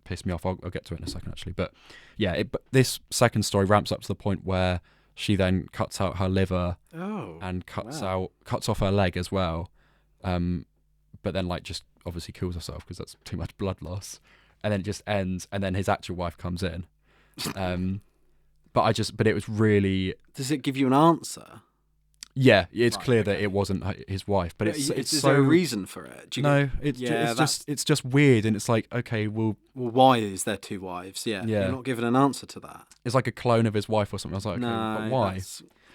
pissed me off. I'll get to it in a second actually. But yeah, but this second story ramps up to the point where she then cuts out her liver and cuts off her leg as well. But then like just obviously kills herself because that's too much blood loss. And then it just ends, and then his actual wife comes in. But it was really. Does it give you an answer? Yeah, it's clear that it wasn't his wife, but it's is there a reason for it? It's just weird, and it's like, okay, well, why is there two wives? Yeah, you're not given an answer to that. It's like a clone of his wife or something. I was like, okay, but why?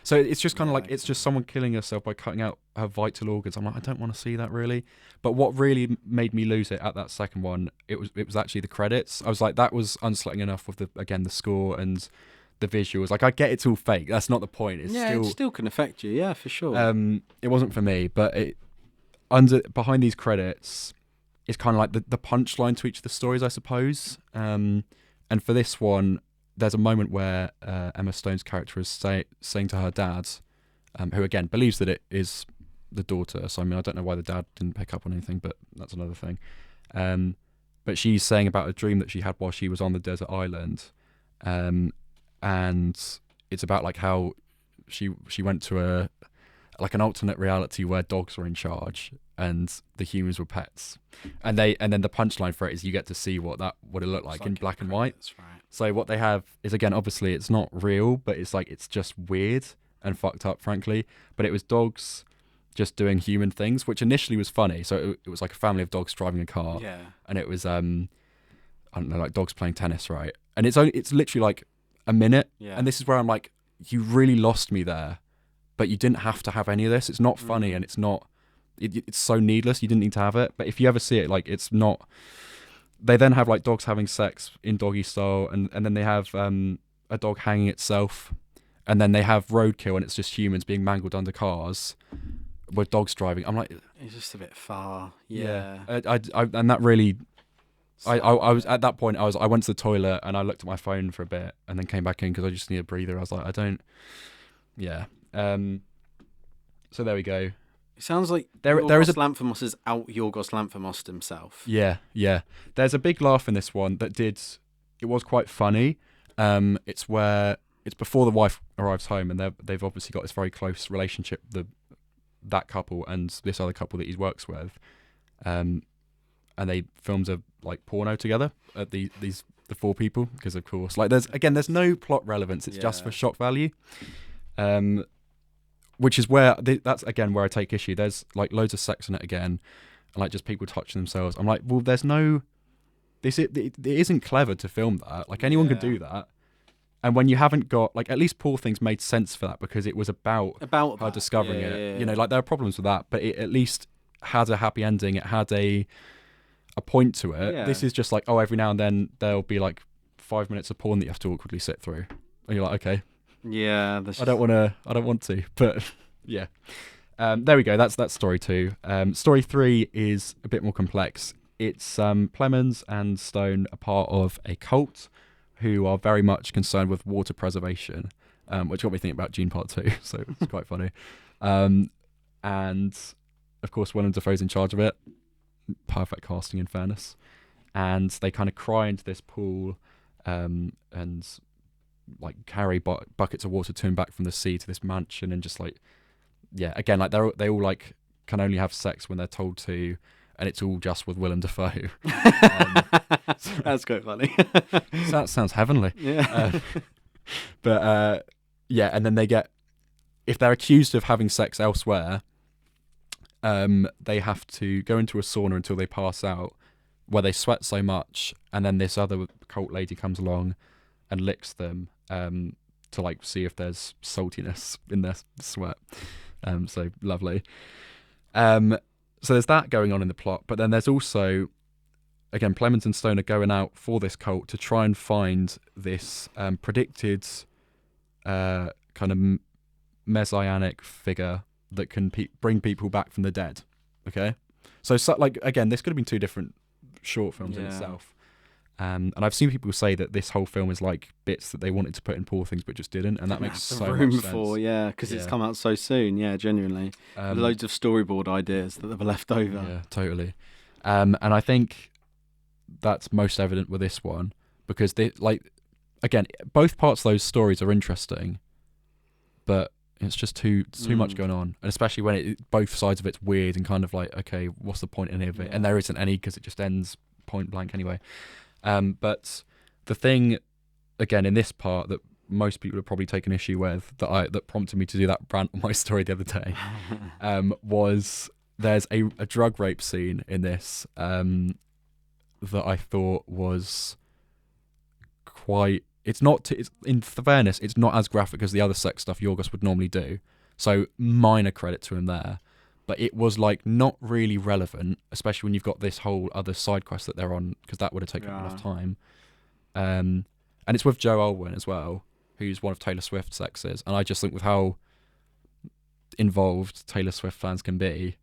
So it's just kind of like it's just someone killing herself by cutting out her vital organs. I'm like, I don't want to see that really. But what really made me lose it at that second one, it was actually the credits. I was like, that was unsettling enough with the score and the visuals. Like, I get it's all fake. That's not the point. It still can affect you. Yeah, for sure. It wasn't for me, but behind these credits, it's kind of like the punchline to each of the stories, I suppose. And for this one, there's a moment where Emma Stone's character is saying to her dad, who again believes that it is the daughter. So I mean, I don't know why the dad didn't pick up on anything, but that's another thing. But she's saying about a dream that she had while she was on the desert island. And it's about like how she went to an alternate reality where dogs were in charge and the humans were pets, and then the punchline for it is you get to see what it looked like in black and white. That's right. So what they have is, again, obviously it's not real, but it's just weird and fucked up, frankly. But it was dogs just doing human things, which initially was funny. So it was like a family of dogs driving a car, and it was I don't know, like dogs playing tennis, right? And it's literally like a minute, and this is where I'm like, you really lost me there, but you didn't have to have any of this. It's not funny, and it's not it's so needless. You didn't need to have it. But if you ever see it, like, it's not. They then have like dogs having sex in doggy style, and then they have a dog hanging itself, and then they have roadkill, and it's just humans being mangled under cars with dogs driving. I'm like, It's just a bit far. Yeah. I and that really. I was at that point. I went to the toilet and I looked at my phone for a bit and then came back in because I just need a breather. I was like, I don't. Yeah. So there we go. It sounds like there is Lanthimos is out Yorgos Lanthimos himself. Yeah. There's a big laugh in this one it was quite funny. It's before the wife arrives home and they've obviously got this very close relationship, that couple and this other couple that he works with, and they filmed a like porno together at the four people because of course like there's no plot relevance. It's just for shock value. Which is where that's again where I take issue. There's like loads of sex in it again, and like just people touching themselves. I'm like, well, there's no. It isn't clever to film that. Like anyone could do that, and when you haven't got like at least Poor Things made sense for that because it was about her discovering it. Yeah. You know, like there are problems with that, but it at least had a happy ending. It had a point to it. Yeah. This is just like every now and then there'll be like 5 minutes of porn that you have to awkwardly sit through, and you're like, okay. Yeah, I don't want to, but yeah. There we go. That's story 2. Story 3 is a bit more complex. It's Plemons and Stone are part of a cult who are very much concerned with water preservation, which got me thinking about Dune Part 2, so it's quite funny. And of course, Willem Dafoe's in charge of it. Perfect casting, in fairness. And they kind of cry into this pool, and like carry buckets of water to and back from the sea to this mansion, and just like again like they all like can only have sex when they're told to, and it's all just with Willem Dafoe. That's quite funny. That sounds heavenly. Yeah. But and then they get, if they're accused of having sex elsewhere, they have to go into a sauna until they pass out, where they sweat so much, and then this other cult lady comes along and licks them to like see if there's saltiness in their sweat. So lovely. So there's that going on in the plot, but then there's also, again, Plemons and Stone are going out for this cult to try and find this predicted kind of messianic figure that can bring people back from the dead. Okay, so like again, this could have been 2 different short films in itself. And I've seen people say that this whole film is like bits that they wanted to put in Poor Things but just didn't, and that makes so room much sense. for because it's come out so soon. Yeah, genuinely, loads of storyboard ideas that were left over. Yeah, totally. And I think that's most evident with this one because they like, again, both parts of those stories are interesting, but it's just too much going on, and especially when both sides of it's weird and kind of like, okay, what's the point in any of it? And there isn't any because it just ends point blank anyway. But the thing, again, in this part that most people have probably taken issue with, that prompted me to do that rant on my story the other day, was there's a drug rape scene in this that I thought was quite. It's not. It's in fairness, it's not as graphic as the other sex stuff Yorgos would normally do. So minor credit to him there. But it was like not really relevant, especially when you've got this whole other side quest that they're on, because that would have taken enough time. And it's with Joe Alwyn as well, who's one of Taylor Swift's exes. And I just think with how involved Taylor Swift fans can be,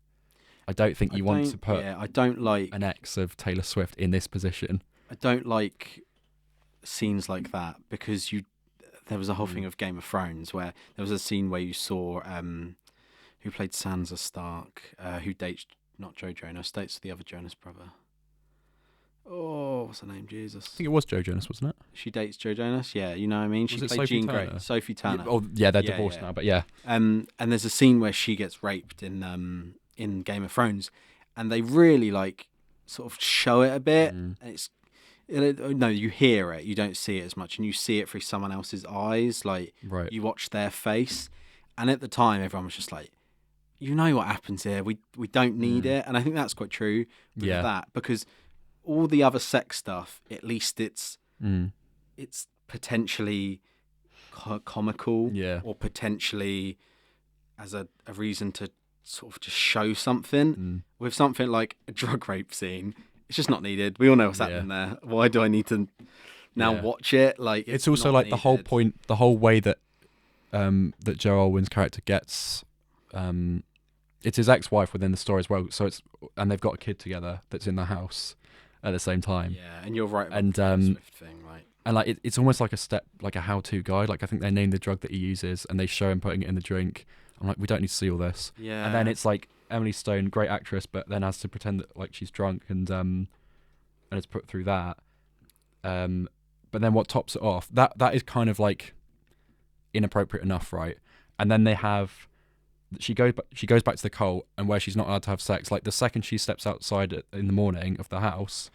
I don't think you want to put I don't like an ex of Taylor Swift in this position. I don't like scenes like that because there was a whole thing of Game of Thrones where there was a scene where you saw who played Sansa Stark, who dates not Joe Jonas, dates the other Jonas brother. Oh, what's her name? Jesus. I think it was Joe Jonas, wasn't it? She dates Joe Jonas. Yeah, you know what I mean. She played Jean Grey. Sophie Turner. Yeah, they're divorced now, but yeah. And there's a scene where she gets raped in Game of Thrones, and they really like sort of show it a bit. No, you hear it, you don't see it as much, and you see it through someone else's eyes. Like you watch their face, and at the time, everyone was just like, you know what happens here. We don't need it, and I think that's quite true with that because all the other sex stuff, at least it's potentially comical, or potentially as a reason to sort of just show something. Mm. With something like a drug rape scene, it's just not needed. We all know what's happening there. Why do I need to now watch it? Like, it's also not like needed. the whole point, the whole way that that Joe Alwyn's character gets. It's his ex-wife within the story as well. So and they've got a kid together that's in the house at the same time. Yeah, and you're right about And the Swift thing, right? And like it's almost like a how-to guide. Like I think they name the drug that he uses, and they show him putting it in the drink. I'm like, we don't need to see all this. Yeah. And then it's like Emily Stone, great actress, but then has to pretend that like she's drunk and it's put through that. But then what tops it off? That is kind of like inappropriate enough, right? And then they have she goes back to the cult, and where she's not allowed to have sex. Like the second she steps outside in the morning of the house,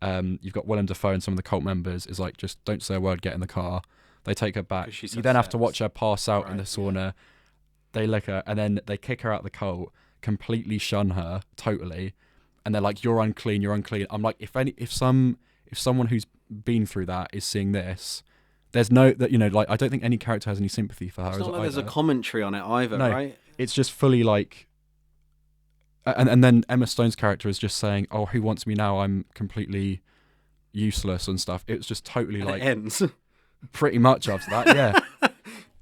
you've got Willem Dafoe and some of the cult members is like, just don't say a word, get in the car. They take her back. You then have to watch her pass out in the sauna. Yeah. They lick her, and then they kick her out of the cult, completely shun her totally, and they're like, "You're unclean, you're unclean." I'm like, if someone who's been through that is seeing this, there's no like I don't think any character has any sympathy for her. It's not like there's a commentary on it either, no, right? It's just fully like, and then Emma Stone's character is just saying, "Oh, who wants me now? I'm completely useless and stuff." It's just totally and like it ends pretty much after that, yeah.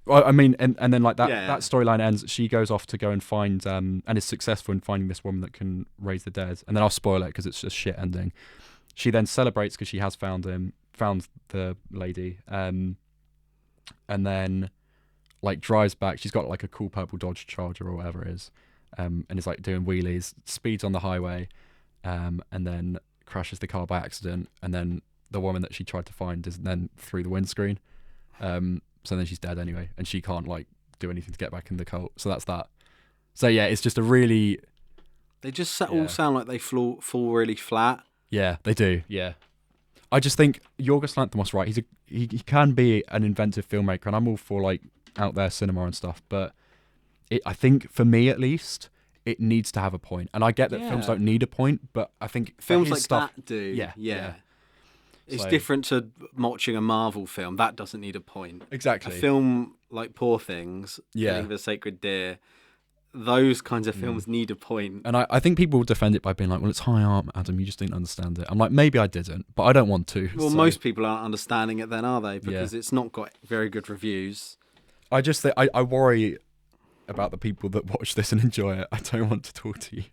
Well, I mean, and then like that that storyline ends. She goes off to go and find and is successful in finding this woman that can raise the dead. And then I'll spoil it because it's just shit ending. She then celebrates because she has found the lady, and then like drives back. She's got like a cool purple Dodge Charger or whatever it is, and is like doing wheelies, speeds on the highway, and then crashes the car by accident. And then the woman that she tried to find is then through the windscreen. So then she's dead anyway, and she can't like do anything to get back in the cult. So that's that. So yeah, it's just a really. They just all sound like they fall really flat. Yeah, they do. Yeah, I just think Yorgos Lanthimos, right? He can be an inventive filmmaker, and I'm all for like out there cinema and stuff. But I think for me at least, it needs to have a point. And I get that films don't need a point, but I think films like stuff, that do. Yeah. It's different to watching a Marvel film. That doesn't need a point. Exactly. A film like Poor Things, Killing the Sacred Deer, those kinds of films need a point. And I think people will defend it by being like, well, it's high art, Adam, you just didn't understand it. I'm like, maybe I didn't, but I don't want to. Well, most people aren't understanding it then, are they? Because it's not got very good reviews. I just think, I worry about the people that watch this and enjoy it. I don't want to talk to you.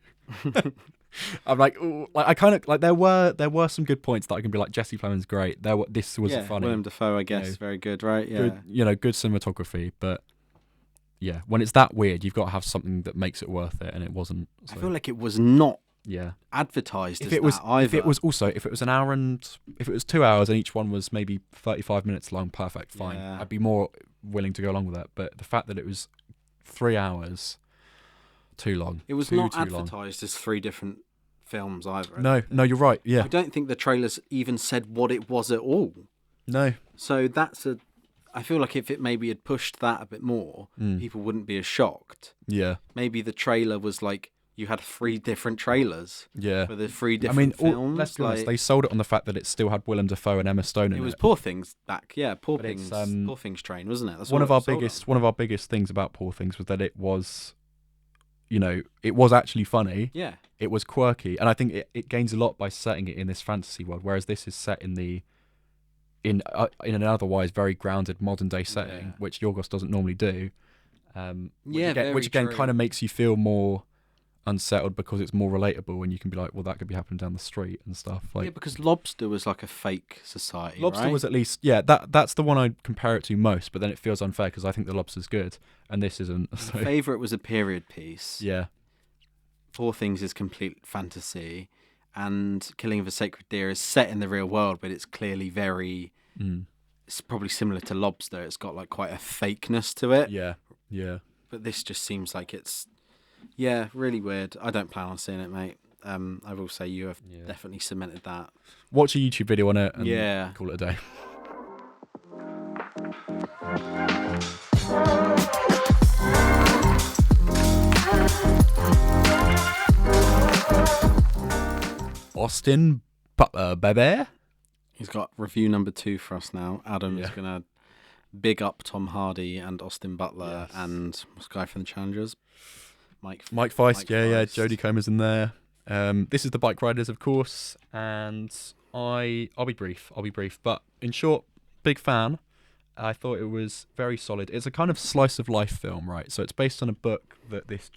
I'm like, ooh, like I kind of like there were some good points that I can be like, Jesse Plemons great. This was funny. Willem Dafoe, I guess, very good, right? Yeah, good cinematography, but yeah, when it's that weird, you've got to have something that makes it worth it, and it wasn't. So. I feel like it was not advertised if it was either. If it was an hour and if it was 2 hours and each one was maybe 35 minutes long, perfect, fine. Yeah. I'd be more willing to go along with that. But the fact that it was 3 hours. Too long. It was not advertised as 3 different films either. No, you're right. Yeah. I don't think the trailers even said what it was at all. No. So I feel like if it maybe had pushed that a bit more, people wouldn't be as shocked. Yeah. Maybe the trailer was like you had 3 different trailers. Yeah. For the 3 different films. Let's be honest, they sold it on the fact that it still had Willem Dafoe and Emma Stone in it. It was Poor Things back. Yeah, Poor Things train, wasn't it? That's one of our biggest things about Poor Things was that it was. It was actually funny. Yeah. It was quirky. And I think it gains a lot by setting it in this fantasy world, whereas this is set in an otherwise very grounded modern day setting, which Yorgos doesn't normally do. Which again kind of makes you feel more unsettled because it's more relatable, and you can be like, well, that could be happening down the street and stuff. Like, because Lobster was like a fake society. Lobster right? was at least that's the one I'd compare it to most, but then it feels unfair because I think the Lobster's good and this isn't. So. Favourite was a period piece. Yeah. Poor Things is complete fantasy, and Killing of a Sacred Deer is set in the real world, but it's clearly very. It's probably similar to Lobster. It's got like quite a fakeness to it. Yeah. But this just seems like it's. Yeah, really weird. I don't plan on seeing it, mate. I will say you have definitely cemented that. Watch a YouTube video on it and call it a day. Austin Butler, baby. He's got review number 2 for us now. Adam is going to big up Tom Hardy and Austin Butler and what's the guy from the Challengers? Mike Feist, yeah. Feist. Jodie Comer's in there. This is the Bike Riders, of course, and I'll be brief. But in short, big fan. I thought it was very solid. It's a kind of slice of life film, right? So it's based on a book that this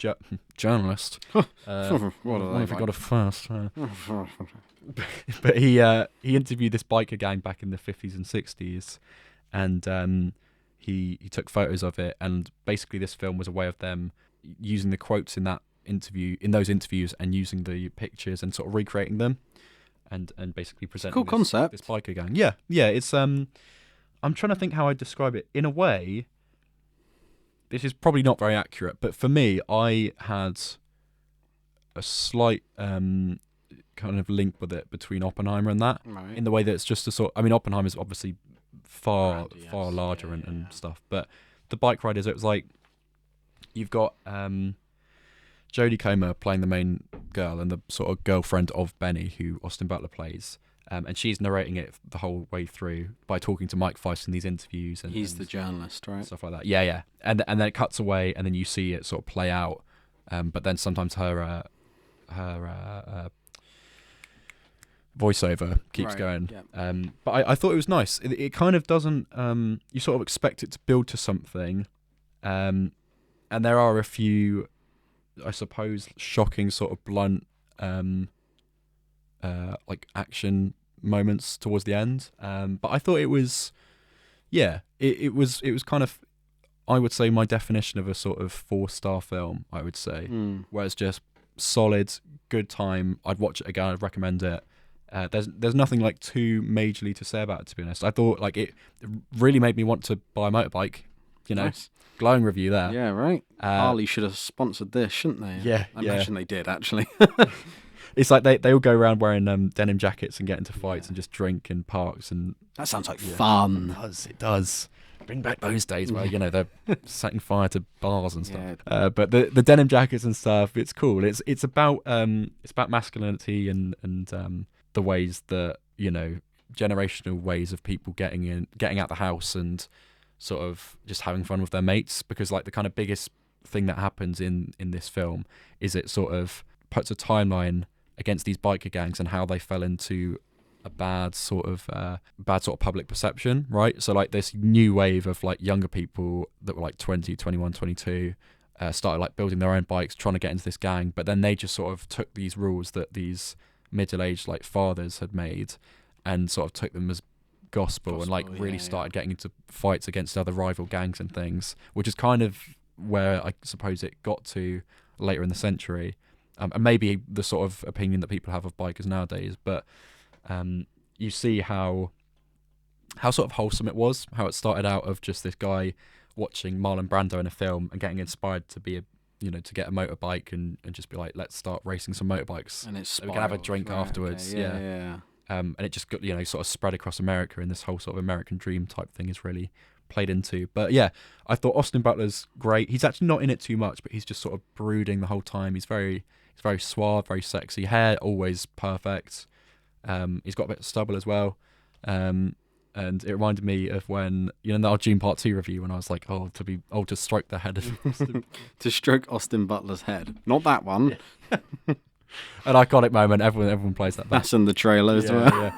journalist, What I got it first, but he interviewed this biker gang back in the 50s and 60s, and he took photos of it, and basically this film was a way of them using the quotes in those interviews and using the pictures and sort of recreating them, and basically presenting cool concept. This biker gang. Yeah. It's I'm trying to think how I'd describe it. In a way, this is probably not very accurate, but for me, I had a slight kind of link with it between Oppenheimer and that, Right. in the way that it's just a sort. I mean, Oppenheimer's obviously far Brandy, far yes. larger and stuff, but the Bike Riders, it was like you've got Jodie Comer playing the main girl and the sort of girlfriend of Benny, who Austin Butler plays. And she's narrating it the whole way through by talking to Mike Feist in these interviews. And He's the journalist, right? Stuff like that. Yeah. And then it cuts away, and then you see it sort of play out. But then sometimes her voiceover keeps Right, going. yeah. But I thought it was nice. It kind of doesn't. You sort of expect it to build to something, and there are a few, I suppose, shocking, sort of blunt, like action moments towards the end. But I thought it was, it was kind of, I would say, my definition of a sort of 4-star film, I would say, where it's just solid, good time. I'd watch it again. I'd recommend it. There's nothing like too majorly to say about it, to be honest. I thought like it really made me want to buy a motorbike. Nice. Glowing review there. Yeah, right. Harley should have sponsored this, shouldn't they? Yeah, I imagine they did, actually. It's like they all go around wearing denim jackets and get into fights and just drink in parks, and That sounds like fun. it does. Bring back those days where they're setting fire to bars and stuff. Yeah. But the denim jackets and stuff, it's cool. It's about masculinity and the ways that generational ways of people getting out the house and sort of just having fun with their mates. Because like the kind of biggest thing that happens in this film is it sort of puts a timeline against these biker gangs and how they fell into a bad sort of public perception, right? So like this new wave of like younger people that were like 20, 21, 22 started like building their own bikes, trying to get into this gang, but then they just sort of took these rules that these middle-aged like fathers had made and sort of took them as gospel and like really started getting into fights against other rival gangs and things, which is kind of where I suppose it got to later in the century. And maybe the sort of opinion that people have of bikers nowadays, but you see how sort of wholesome it was, how it started out of just this guy watching Marlon Brando in a film and getting inspired to be to get a motorbike and just be like, let's start racing some motorbikes And it's we can have a drink right, afterwards. okay, yeah. And it just got sort of spread across America, and this whole sort of American dream type thing is really played into. But yeah, I thought Austin Butler's great. He's actually not in it too much, but he's just sort of brooding the whole time. He's very suave, very sexy. Hair always perfect. He's got a bit of stubble as well. And it reminded me of when in our June Part 2 review when I was like, to stroke the head of Austin. To stroke Austin Butler's head, not that one. Yeah. An iconic moment. Everyone plays that back. That's in the trailer as well.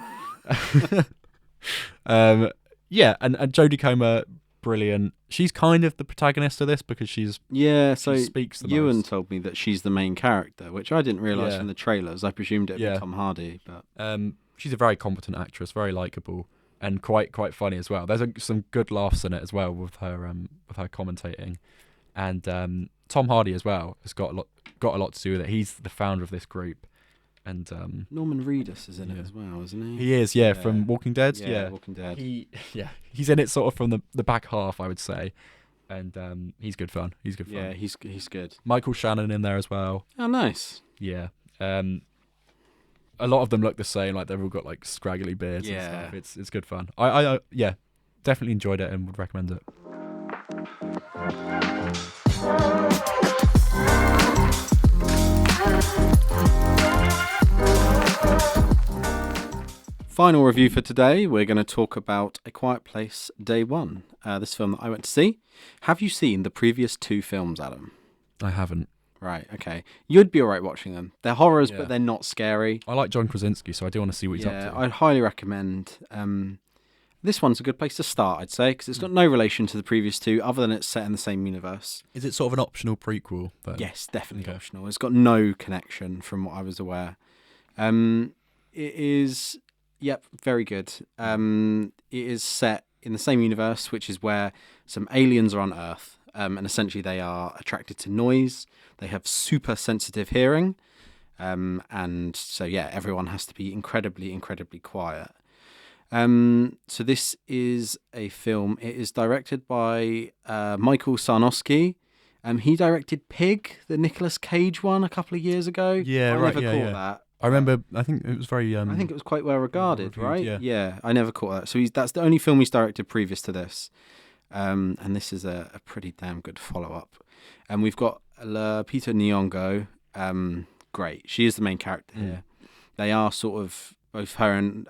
Yeah. And Jodie Comer, brilliant. She's kind of the protagonist of this because she speaks the Ewan most. told me that she's the main character, which I didn't realise Yeah. from the trailers. I presumed it would be Tom Hardy, but She's a very competent actress, very likable, and quite funny as well. There's some good laughs in it as well with her commentating, and Tom Hardy as well has got a lot to do with it. He's the founder of this group, and Norman Reedus is in it as well, isn't he? he is from Walking Dead. Yeah, Walking Dead. He's in it sort of from the back half, I would say, and he's good fun. He's good fun. Yeah, he's good. Michael Shannon in there as well. Oh, nice. Yeah. A lot of them look the same, like they've all got like scraggly beards and stuff. It's good fun. I definitely enjoyed it and would recommend it. Final review for today. We're going to talk about A Quiet Place Day One. This film that I went to see. Have you seen the previous 2 films, Adam? I haven't. Right. Okay. You'd be all right watching them. They're horrors, Yeah. but they're not scary. I like John Krasinski, so I do want to see what he's up to. I'd highly recommend. This one's a good place to start, I'd say, because it's got no relation to the previous two, other than it's set in the same universe. Is it sort of an optional prequel? Then? Yes, definitely Okay. optional. It's got no connection, from what I was aware. It is, yep, very good. It is set in the same universe, which is where some aliens are on Earth, and essentially they are attracted to noise. They have super sensitive hearing, and so yeah, everyone has to be incredibly, incredibly quiet. So this is a film. It is directed by Michael Sarnowski. He directed Pig, the Nicolas Cage one, a couple of years ago. Yeah, I right. never Yeah, caught yeah. that. I remember. I think it was very. I think it was quite well regarded, reviewed, right? yeah. I never caught that. So that's the only film he's directed previous to this. And this is a pretty damn good follow-up. And we've got Peter Nyong'o. Great. She is the main character here. They are sort of, both her and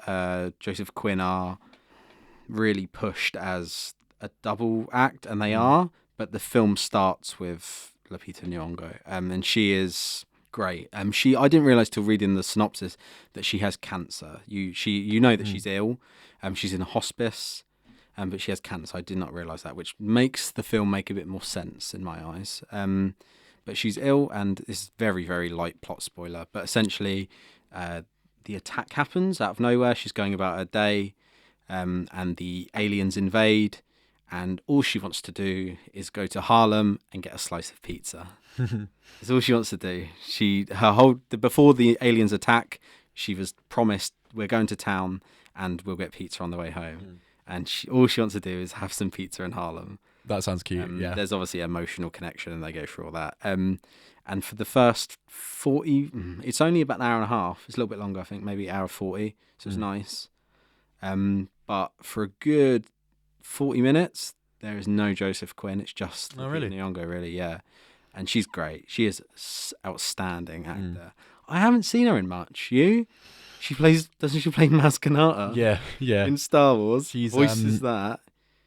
Joseph Quinn are really pushed as a double act, and they are, but the film starts with Lupita Nyong'o, and she is great. I didn't realise till reading the synopsis that she has cancer. You know that she's ill. She's in a hospice, but she has cancer. I did not realise that, which makes the film make a bit more sense in my eyes. But she's ill, and this is very, very light plot spoiler. But essentially, the attack happens out of nowhere. She's going about her day, and the aliens invade. And all she wants to do is go to Harlem and get a slice of pizza. That's all she wants to do. Before the aliens attack, she was promised, we're going to town and we'll get pizza on the way home. And all she wants to do is have some pizza in Harlem. That sounds cute. Yeah. There's obviously an emotional connection, and they go through all that. And for the first 40, it's only about an hour and a half. It's a little bit longer, I think, maybe hour 40. So it's nice. But for a good 40 minutes, there is no Joseph Quinn. It's just really? Nyong'o, really, yeah. And she's great. She is outstanding actor. I haven't seen her in much. You? Doesn't she play Maz Kanata? Yeah. In Star Wars. She's, voices that.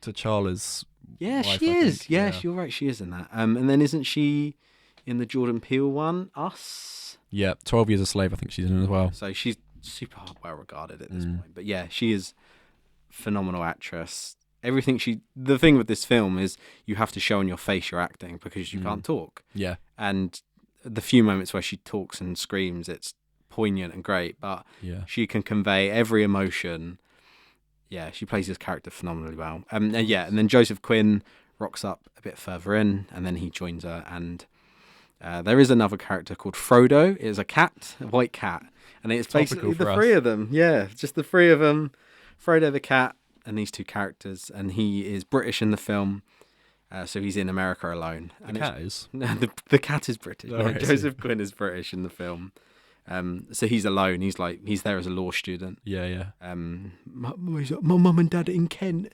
T'Challa's Yeah, wife, she I is. think. Yes, you're right. She is in that. And then isn't she in the Jordan Peele one, Us? Yeah, 12 Years a Slave, I think she's in as well. So she's super well regarded at this point. But yeah, she is a phenomenal actress. The thing with this film is you have to show on your face you're acting, because you can't talk. Yeah. And the few moments where she talks and screams, it's poignant and great, but she can convey every emotion. Yeah, she plays this character phenomenally well. And then Joseph Quinn rocks up a bit further in, and then he joins her. And there is another character called Frodo. It is a white cat, and it's basically the three of them. Yeah, just the three of them. Frodo the cat and these two characters, and he is British in the film. So he's in America alone. The cat is? No, the cat is British. Oh, right, Joseph Quinn is British in the film. So he's alone. He's there as a law student. Yeah. My mum and dad are in Kent.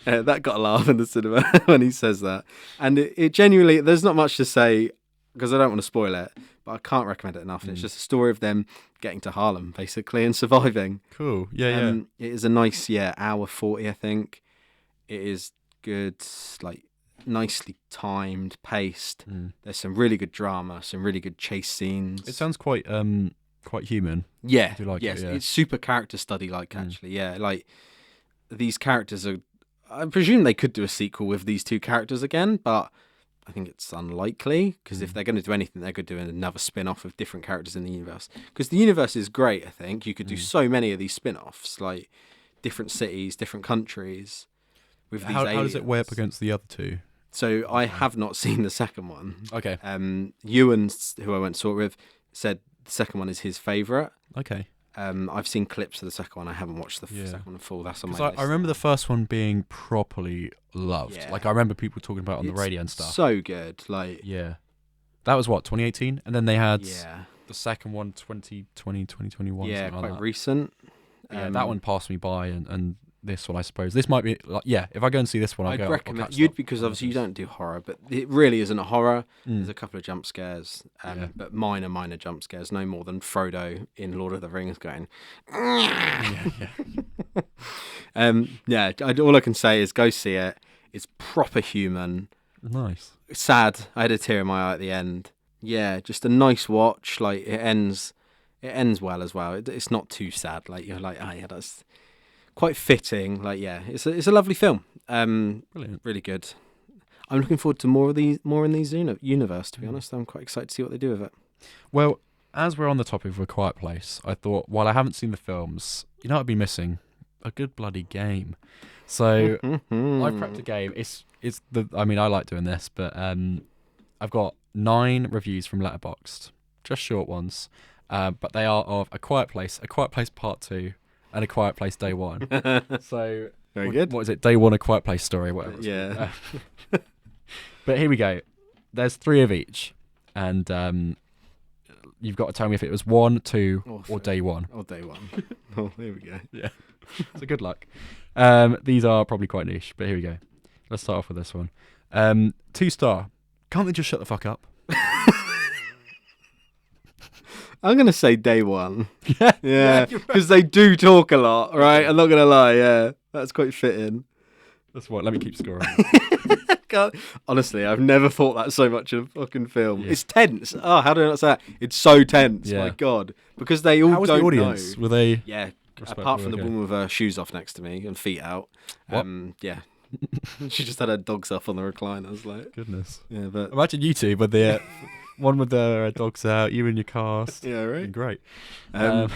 That got a laugh in the cinema when he says that. And it genuinely, there's not much to say because I don't want to spoil it, but I can't recommend it enough. And it's just a story of them getting to Harlem, basically, and surviving. Cool. Yeah. It is a nice, hour 40, I think. It is good, nicely timed, paced. There's some really good drama, some really good chase scenes. It sounds quite human. Yeah. I do like yes, it, yeah. It's super character study actually. Yeah, these characters are, I presume they could do a sequel with these two characters again, but I think it's unlikely, because if they're going to do anything, they're going to do another spin-off of different characters in the universe. Because the universe is great, I think. You could do so many of these spin-offs, like different cities, different countries. With these How does it weigh up against the other two? So I have not seen the second one. Okay. Ewan, who I went and saw it with, said the second one is his favourite. Okay. I've seen clips of the second one. I haven't watched the second one in full. That's on my list. I remember the first one being properly loved. Yeah. I remember people talking about it on the radio and stuff. So good. Yeah. That was what, 2018? And then they had the second one 2020, 2021. Yeah, something quite like that. Recent. Yeah, that one passed me by, and this one, I suppose. This might be, if I go and see this one, I'd I'll recommend catch you'd that. because obviously you don't do horror, but it really isn't a horror. There's a couple of jump scares, but minor jump scares, no more than Frodo in Lord of the Rings going. All I can say is go see it. It's proper human, Nice. Sad. I had a tear in my eye at the end. Yeah, just a nice watch. Like it ends well as well. It's not too sad. Like you're like, oh yeah, that's quite fitting. Like yeah, it's a lovely film. Brilliant. Really good. I'm looking forward to more in these universe. To be honest, I'm quite excited to see what they do with it. Well, as we're on the topic of A Quiet Place, I thought while I haven't seen the films, you know, I'd be missing a good bloody game. So I prepped a game. I mean, I like doing this, but I've got 9 reviews from Letterboxd, just short ones, but they are of A Quiet Place Part 2, and A Quiet Place Day 1. So Very good. What is it? Day 1, A Quiet Place story, whatever. Yeah. But here we go. There's 3 of each, and you've got to tell me if it was 1, 2, or Day 1. Or Day 1. Oh, here we go. Yeah. So good luck. These are probably quite niche, but here we go. Let's start off with this one. 2-star. Can't they just shut the fuck up? I'm going to say Day 1. Yeah. Yeah. Because they do talk a lot, right? I'm not going to lie. Yeah. That's quite fitting. That's what. Let me keep scoring. Honestly, I've never thought that so much in a fucking film. Yeah. It's tense. Oh, how do I not say that? It's so tense. Yeah. My God. Because they all How was don't the audience? know. Were they? Yeah. Respectful, Apart from the okay. woman with her shoes off next to me and feet out. What? Yeah. She just had her dogs off on the recliner. I was like, Goodness. yeah, but Imagine you two with the one with their dogs out, you in your cast. yeah, right. Great. Yeah.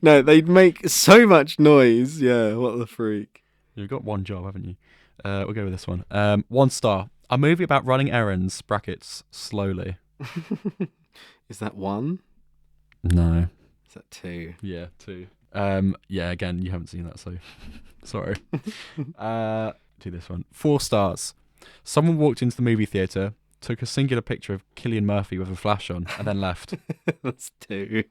No, they'd make so much noise. Yeah, what the freak. You've got one job, haven't you? We'll go with this one. 1 star. A movie about running errands, brackets, slowly. Is that 1? No. Is that 2? Yeah, 2. Yeah, again, you haven't seen that, so sorry. Do this one. 4 stars. Someone walked into the movie theatre, took a singular picture of Cillian Murphy with a flash on, and then left. That's 2.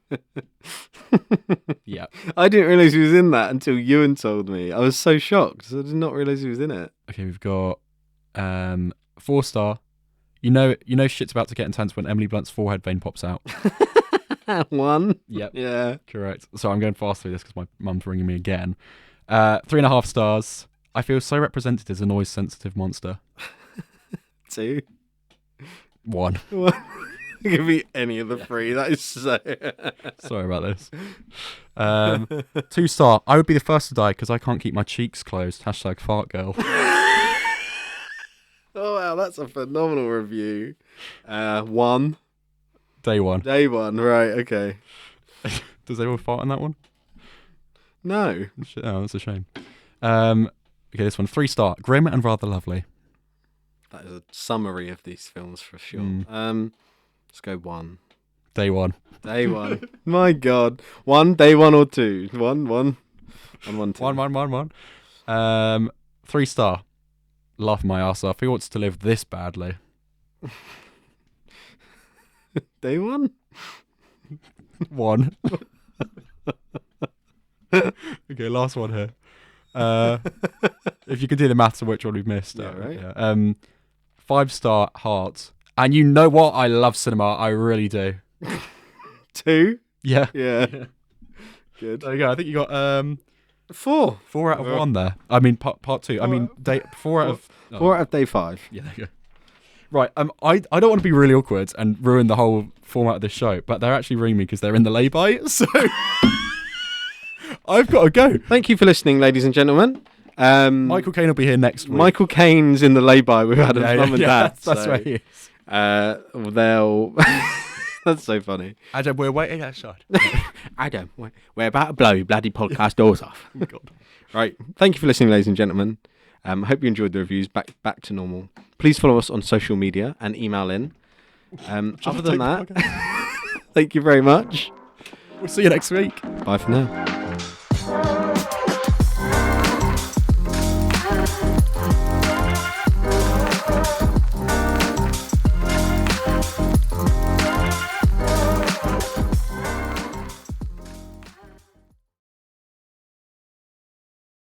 Yeah. I didn't realise he was in that until Ewan told me. I was so shocked. I did not realise he was in it. Okay, we've got 4 star. You know shit's about to get intense when Emily Blunt's forehead vein pops out. 1? Yep. Yeah. Correct. So I'm going fast through this because my mum's ringing me again. 3.5 stars. I feel so represented as a noise-sensitive monster. 2. 1. It could be any of the 3. That is so... Sorry about this. 2 star. I would be the first to die because I can't keep my cheeks closed. # fart girl. Oh, wow. That's a phenomenal review. 1. Day 1. Day 1. Right. Okay. Does anyone fart on that one? No. Oh, that's a shame. Okay, this one. 3 star. Grim and rather lovely. That is a summary of these films for sure. Let's go 1. Day 1. Day 1. My God. 1, Day 1 or 2? 1, 1. 1, 2. 1. 3 star. Laugh my ass off. Who wants to live this badly? Day 1? 1. Okay, last one here. If you can do the maths of which one we've missed. Yeah, right. Yeah. 5 star heart. And you know what? I love cinema. I really do. 2? Yeah. Yeah. Good. There you go. I think you got 4. 4 out of 1 there. I mean, part 2. I mean, 4 out of... 4 out of Day 5. Yeah, there you go. Right, I don't want to be really awkward and ruin the whole format of this show, but they're actually ringing me because they're in the lay-by, so I've got to go. Thank you for listening, ladies and gentlemen. Michael Caine will be here next week. Michael Caine's in the lay-by with Adam's mum and dad. That's so, where he is. They'll... That's so funny. Adam, we're waiting outside. Adam, we're about to blow your bloody podcast doors off. Oh, God. Right, thank you for listening, ladies and gentlemen. I hope you enjoyed the reviews. Back to normal. Please follow us on social media and email in. Other than that, thank you very much. We'll see you next week. Bye for now.